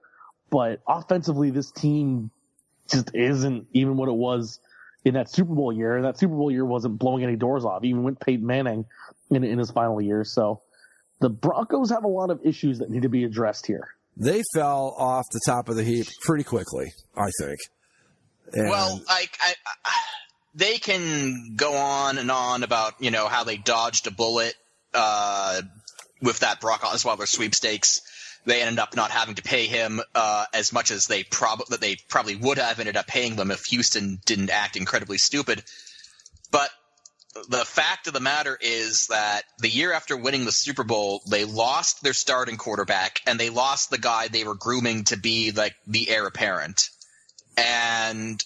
but offensively, this team just isn't even what it was in that Super Bowl year. And that Super Bowl year wasn't blowing any doors off, even with Peyton Manning in his final year. So the Broncos have a lot of issues that need to be addressed here. They fell off the top of the heap pretty quickly, I think. And well, they can go on and on about, how they dodged a bullet with that Brock Osweiler sweepstakes. They ended up not having to pay him as much as they probably would have ended up paying them if Houston didn't act incredibly stupid. But the fact of the matter is that the year after winning the Super Bowl, they lost their starting quarterback, and they lost the guy they were grooming to be like the heir apparent. And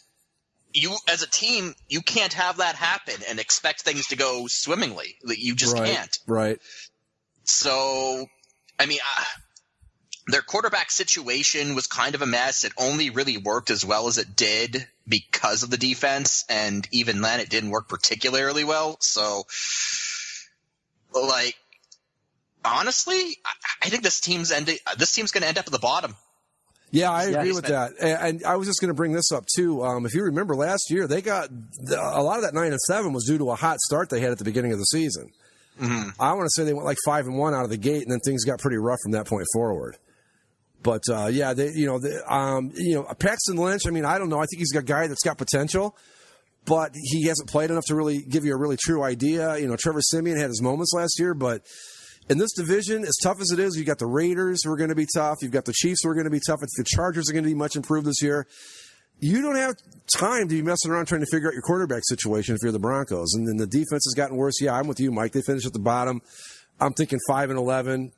you, as a team, you can't have that happen and expect things to go swimmingly. You just can't. Right. So, their quarterback situation was kind of a mess. It only really worked as well as it did because of the defense, and even then it didn't work particularly well. So, honestly, I think this team's going to end up at the bottom. Yeah, I agree with that. And I was just going to bring this up, too. If you remember last year, they got a lot of that 9-7 was due to a hot start they had at the beginning of the season. Mm-hmm. I want to say they went like 5-1 out of the gate, and then things got pretty rough from that point forward. But Paxton Lynch. I don't know. I think he's a guy that's got potential, but he hasn't played enough to really give you a really true idea. Trevor Siemian had his moments last year, but in this division, as tough as it is, you got the Raiders who are going to be tough. You've got the Chiefs who are going to be tough. The Chargers are going to be much improved this year. You don't have time to be messing around trying to figure out your quarterback situation if you're the Broncos. And then the defense has gotten worse. Yeah, I'm with you, Mike. They finished at the bottom. I'm thinking 5-11,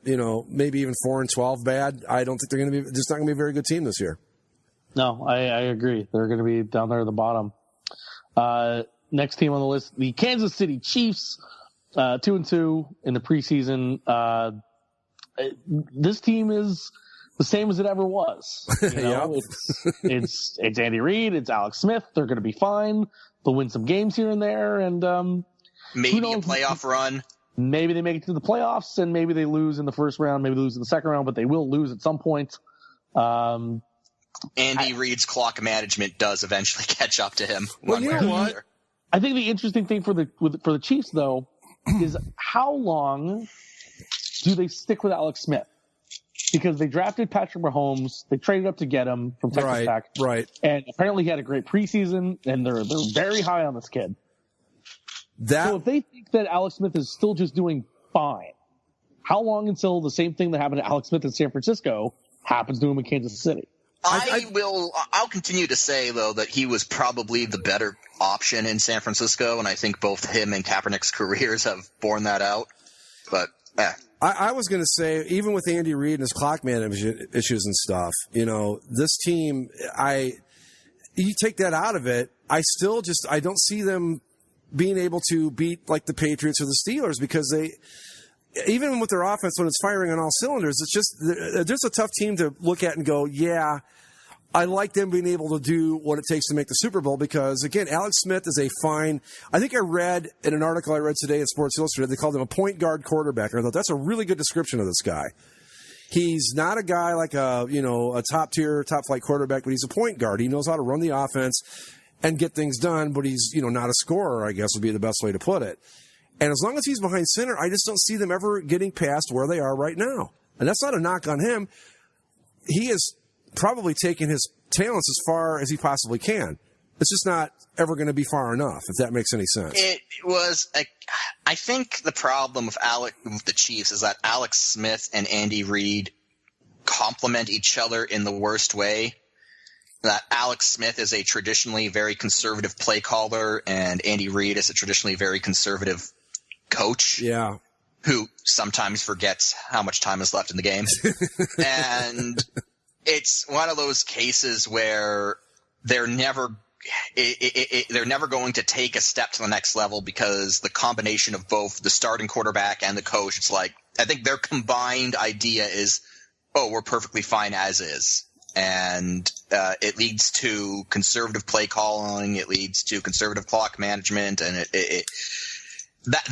maybe even 4-12 bad. I don't think they're going to be, just not going to be a very good team this year. No, I agree. They're going to be down there at the bottom. Next team on the list, the Kansas City Chiefs, 2-2 in the preseason. This team is the same as it ever was. It's Andy Reid, it's Alex Smith. They're going to be fine. They'll win some games here and there, and maybe a playoff run. Maybe they make it to the playoffs, and maybe they lose in the first round, maybe they lose in the second round, but they will lose at some point. Andy Reid's clock management does eventually catch up to him. Well, you know what? I think the interesting thing for the Chiefs, though, is how long do they stick with Alex Smith? because they drafted Patrick Mahomes. They traded up to get him from Texas Tech. Right. And apparently he had a great preseason, and they're very high on this kid. So if they think that Alex Smith is still just doing fine, how long until the same thing that happened to Alex Smith in San Francisco happens to him in Kansas City? I'll continue to say, though, that he was probably the better option in San Francisco, and I think both him and Kaepernick's careers have borne that out. But, I was going to say, even with Andy Reid and his clock management issues and stuff, this team, you take that out of it, I don't see them being able to beat like the Patriots or the Steelers, because even with their offense, when it's firing on all cylinders, it's just, there's a tough team to look at and go, yeah, I like them being able to do what it takes to make the Super Bowl, because, again, Alex Smith is I think I read in an article I read today at Sports Illustrated, they called him a point guard quarterback. And I thought that's a really good description of this guy. He's not a guy like a top tier, top flight quarterback, but he's a point guard. He knows how to run the offense and get things done, but he's, not a scorer, I guess would be the best way to put it. And as long as he's behind center, I just don't see them ever getting past where they are right now. And that's not a knock on him. He has probably taken his talents as far as he possibly can. It's just not ever going to be far enough, if that makes any sense. I think the problem with the Chiefs is that Alex Smith and Andy Reid complement each other in the worst way. That Alex Smith is a traditionally very conservative play caller, and Andy Reid is a traditionally very conservative coach. Yeah. Who sometimes forgets how much time is left in the game. And it's one of those cases where they're never going to take a step to the next level, because the combination of both the starting quarterback and the coach, it's like, I think their combined idea is, we're perfectly fine as is. And it leads to conservative play calling. It leads to conservative clock management, and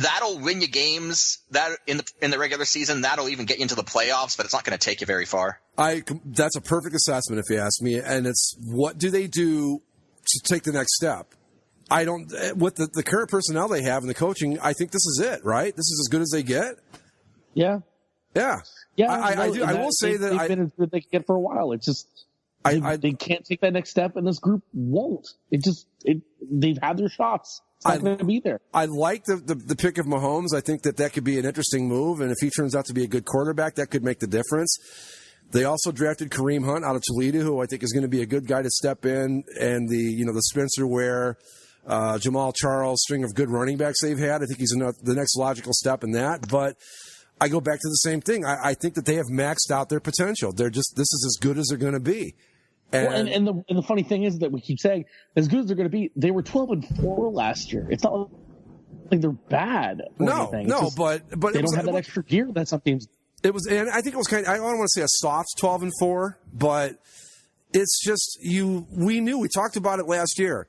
that'll win you games that in the regular season. That'll even get you into the playoffs, but it's not going to take you very far. That's a perfect assessment, if you ask me. And it's, what do they do to take the next step? With the current personnel they have and the coaching, I think this is it, right? This is as good as they get. Yeah. Yeah. Yeah. I will say that they've been as good as they can get for a while. It's just, they can't take that next step, and this group won't. They've had their shots. It's not going to be there. I like the pick of Mahomes. I think that could be an interesting move, and if he turns out to be a good quarterback, that could make the difference. They also drafted Kareem Hunt out of Toledo, who I think is going to be a good guy to step in, and the Spencer Ware, Jamal Charles string of good running backs they've had. I think he's the next logical step in that. But I go back to the same thing. I think that they have maxed out their potential. This is as good as they're going to be. And the funny thing is that we keep saying, as good as they're going to be, they were 12-4 last year. It's not like they're bad or anything. But they don't have that extra gear that some teams. It was, and I think it was I don't want to say a soft 12-4, but it's just we knew, we talked about it last year,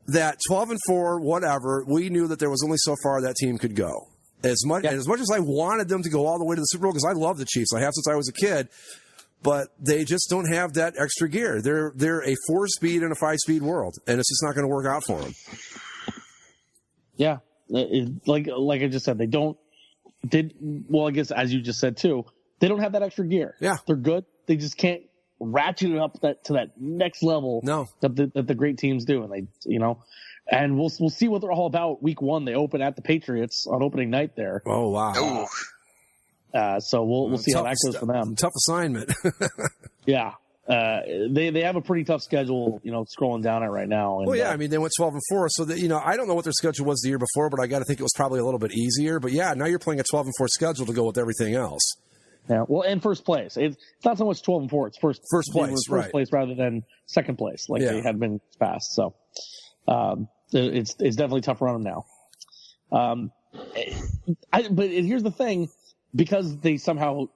that 12-4, whatever, we knew that there was only so far that team could go. As much as I wanted them to go all the way to the Super Bowl, because I love the Chiefs, I have since I was a kid. But they just don't have that extra gear. They're a 4-speed and a 5-speed world, and it's just not going to work out for them. Yeah, like I just said, I guess as you just said too, they don't have that extra gear. Yeah, they're good. They just can't ratchet it up to that next level. No, that the great teams do, and and we'll see what they're all about. Week 1, they open at the Patriots on opening night there. Oh wow. Ooh. So we'll see how that goes for them. Tough assignment. Yeah. They have a pretty tough schedule, scrolling down it right now. And, I mean, they went 12-4, so that, I don't know what their schedule was the year before, but I got to think it was probably a little bit easier. But yeah, now you're playing a 12-4 schedule to go with everything else. Yeah. Well, and first place. It's not so much 12-4. It's first place, first place rather than second place, like they had been past. So, it's definitely tough for them now. But here's the thing. Because they somehow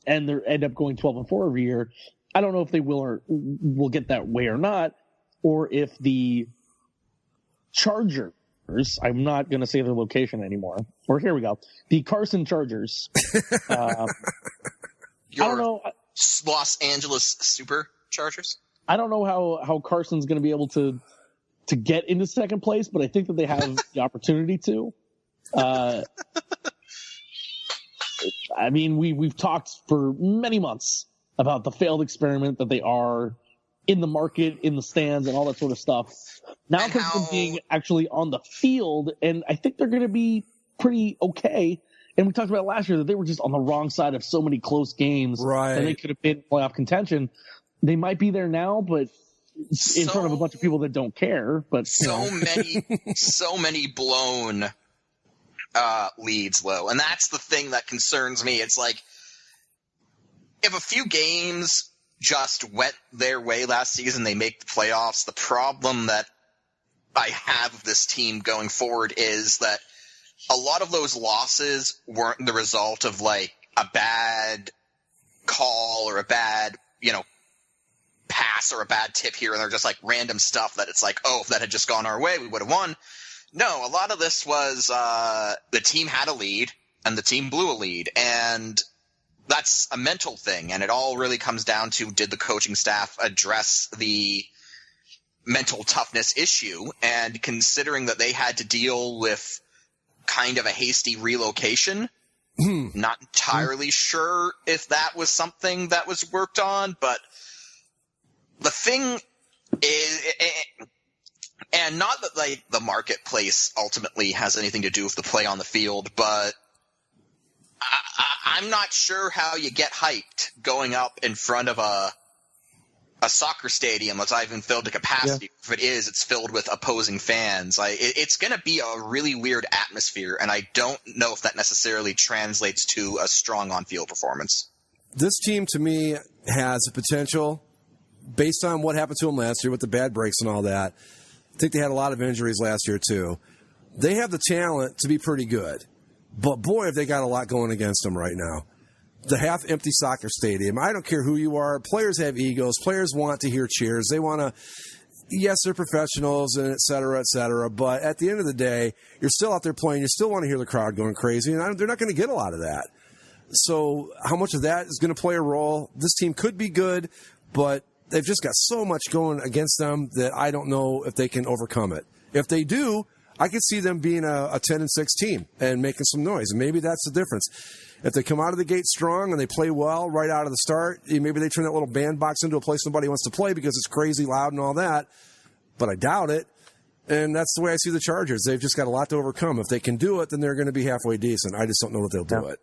end up going 12-4 every year, I don't know if they will get that way or not, or if the Chargers, I'm not going to say their location anymore, or here we go, the Carson Chargers. I don't know. Los Angeles Superchargers? I don't know how Carson's going to be able to get into second place, but I think that they have the opportunity to. I mean, we've talked for many months about the failed experiment that they are in the market, in the stands, and all that sort of stuff. Now it comes to being actually on the field, and I think they're going to be pretty okay. And we talked about last year that they were just on the wrong side of so many close games, right? And they could have been playoff contention. They might be there now, but in front of a bunch of people that don't care. But so many blown leads, Lou, and that's the thing that concerns me. It's like if a few games just went their way last season, they make the playoffs. The problem that I have of this team going forward is that a lot of those losses weren't the result of like a bad call or a bad, pass or a bad tip here, and they're just like random stuff that it's like, oh, if that had just gone our way, we would have won. No, a lot of this was the team had a lead and the team blew a lead, and that's a mental thing, and it all really comes down to, did the coaching staff address the mental toughness issue? And considering that they had to deal with kind of a hasty relocation, not entirely sure if that was something that was worked on, but the thing is, and not that like the marketplace ultimately has anything to do with the play on the field, but I'm not sure how you get hyped going up in front of a soccer stadium that's not even filled to capacity. Yeah. If it is, it's filled with opposing fans. It's going to be a really weird atmosphere, and I don't know if that necessarily translates to a strong on-field performance. This team, to me, has a potential, based on what happened to them last year with the bad breaks and all that. I think they had a lot of injuries last year, too. They have the talent to be pretty good. But, boy, have they got a lot going against them right now. The half-empty soccer stadium. I don't care who you are. Players have egos. Players want to hear cheers. They want to – yes, they're professionals and et cetera, but at the end of the day, you're still out there playing. You still want to hear the crowd going crazy, and they're not going to get a lot of that. So how much of that is going to play a role? This team could be good, but they've just got so much going against them that I don't know if they can overcome it. If they do, I could see them being a 10-6 team and making some noise, and maybe that's the difference. If they come out of the gate strong and they play well right out of the start, maybe they turn that little bandbox into a place nobody wants to play because it's crazy loud and all that, but I doubt it. And that's the way I see the Chargers. They've just got a lot to overcome. If they can do it, then they're going to be halfway decent. I just don't know that they'll do it.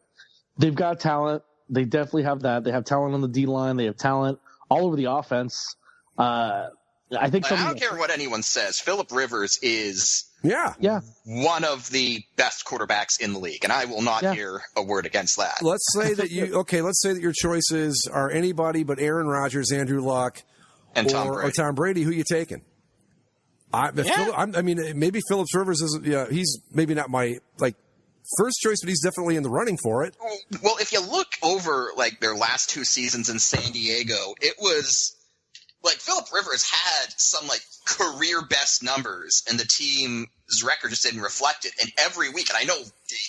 They've got talent. They definitely have that. They have talent on the D-line. They have talent all over the offense. I don't care what anyone says. Phillip Rivers is one of the best quarterbacks in the league, and I will not hear a word against that. Let's say that your choices are anybody but Aaron Rodgers, Andrew Luck, and Tom Brady. Who you taking? Maybe Phillip Rivers is. He's maybe not my first choice, but he's definitely in the running for it. Well, if you look over their last two seasons in San Diego, it was. Phillip Rivers had some career best numbers, and the team's record just didn't reflect it. And every week, and I know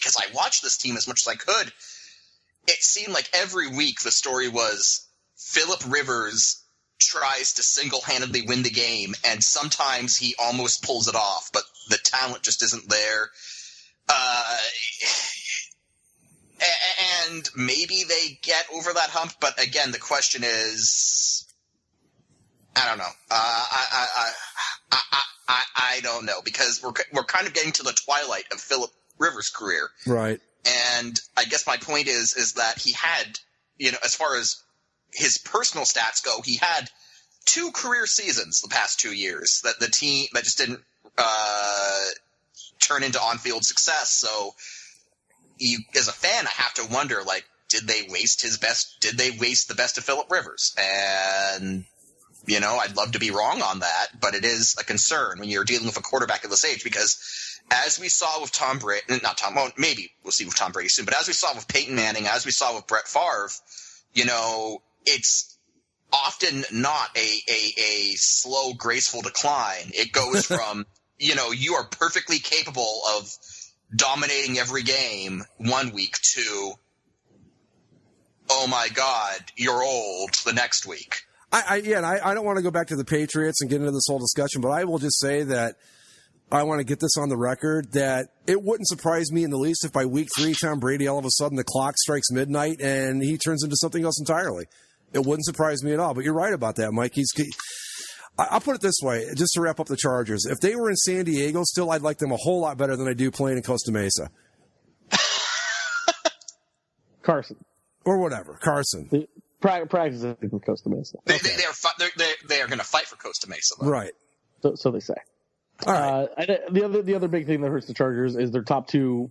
because I watched this team as much as I could, it seemed like every week the story was Phillip Rivers tries to single-handedly win the game, and sometimes he almost pulls it off, but the talent just isn't there. And maybe they get over that hump, but again, the question is. I don't know. I don't know, because we're kind of getting to the twilight of Phillip Rivers' career, right? And I guess my point is that he had, as far as his personal stats go, he had 2 career seasons the past 2 years that the team that just didn't turn into on-field success. So, as a fan, I have to wonder, did they waste his best? Did they waste the best of Phillip Rivers? And I'd love to be wrong on that, but it is a concern when you're dealing with a quarterback of this age, because as we saw with Tom Brady, maybe we'll see with Tom Brady soon, but as we saw with Peyton Manning, as we saw with Brett Favre, it's often not a slow, graceful decline. It goes from, you are perfectly capable of dominating every game one week to, oh my God, you're old the next week. I don't want to go back to the Patriots and get into this whole discussion, but I will just say that I want to get this on the record, that it wouldn't surprise me in the least if by week 3, Tom Brady, all of a sudden the clock strikes midnight and he turns into something else entirely. It wouldn't surprise me at all. But you're right about that, Mike. I'll put it this way, just to wrap up the Chargers. If they were in San Diego still, I'd like them a whole lot better than I do playing in Costa Mesa. Carson. Or whatever. Carson. Practicing in Costa Mesa. They are going to fight for Costa Mesa, though. Right. So they say. All right. The other big thing that hurts the Chargers is their top 2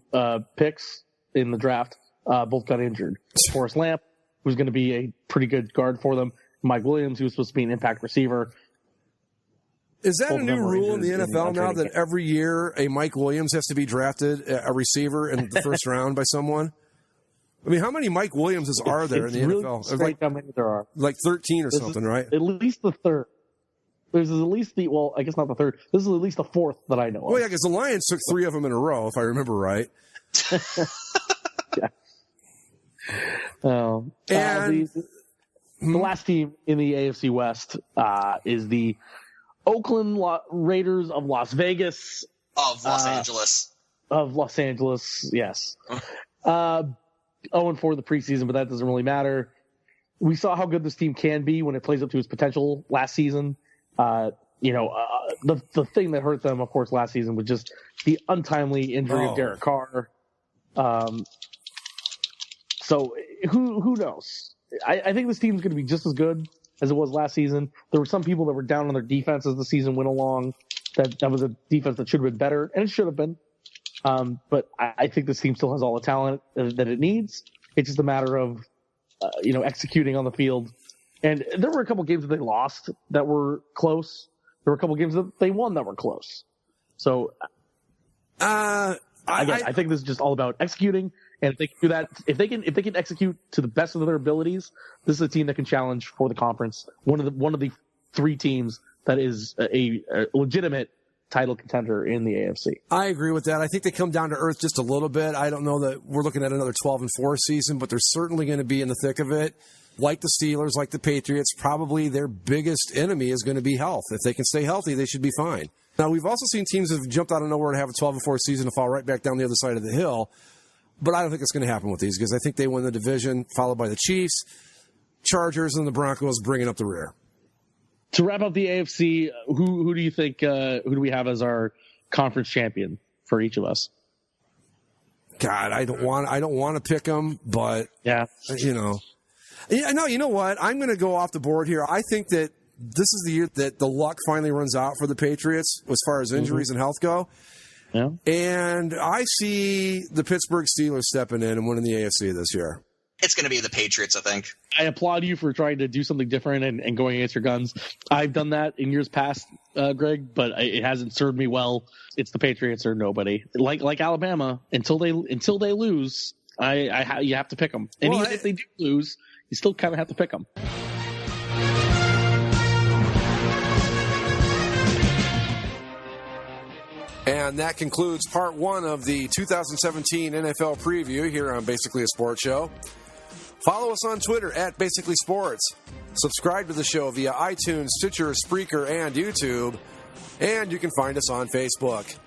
picks in the draft both got injured. Forrest Lamp, who's going to be a pretty good guard for them. Mike Williams, who's supposed to be an impact receiver. Is that a new rule in the NFL now that every year a Mike Williams has to be drafted, a receiver, in the first round by someone? I mean, how many Mike Williamses are there in the really NFL? Strange how many there are. Like 13 or something, right? At least the third. There's at least I guess not the third. This is at least the fourth that I know of. Well, yeah, because the Lions took 3 of them in a row, if I remember right. Yeah. The last team in the AFC West is the Oakland Raiders of Las Vegas. Of Los Angeles. Of Los Angeles, yes. 0-4 the preseason, but that doesn't really matter. We saw how good this team can be when it plays up to its potential last season. The thing that hurt them, of course, last season was just the untimely injury of Derek Carr. So who knows? I think this team's going to be just as good as it was last season. There were some people that were down on their defense as the season went along. That was a defense that should have been better, and it should have been. But I think this team still has all the talent that it needs. It's just a matter of, executing on the field. And there were a couple games that they lost that were close. There were a couple games that they won that were close. So, I think this is just all about executing. And if they can do that, if they can execute to the best of their abilities, this is a team that can challenge for the conference. One of the 3 teams that is a legitimate title contender in the AFC. I agree with that. I think they come down to earth just a little bit. I don't know that we're looking at another 12-4 season, but they're certainly going to be in the thick of it. Like the Steelers, like the Patriots, probably their biggest enemy is going to be health. If they can stay healthy, they should be fine. Now, we've also seen teams that have jumped out of nowhere to have a 12-4 season to fall right back down the other side of the hill. But I don't think it's going to happen with these because I think they win the division, followed by the Chiefs, Chargers, and the Broncos bringing up the rear. To wrap up the AFC, who do you think? Who do we have as our conference champion for each of us? God, I don't want to pick them, but yeah, no, you know what? I'm going to go off the board here. I think that this is the year that the luck finally runs out for the Patriots as far as injuries and health go. Yeah. And I see the Pittsburgh Steelers stepping in and winning the AFC this year. It's going to be the Patriots, I think. I applaud you for trying to do something different and going against your guns. I've done that in years past, Greg, but it hasn't served me well. It's the Patriots or nobody. Like Alabama, until they lose, you have to pick them. And even if they do lose, you still kind of have to pick them. And that concludes part 1 of the 2017 NFL preview here on Basically a Sports Show. Follow us on Twitter at Basically Sports. Subscribe to the show via iTunes, Stitcher, Spreaker, and YouTube. And you can find us on Facebook.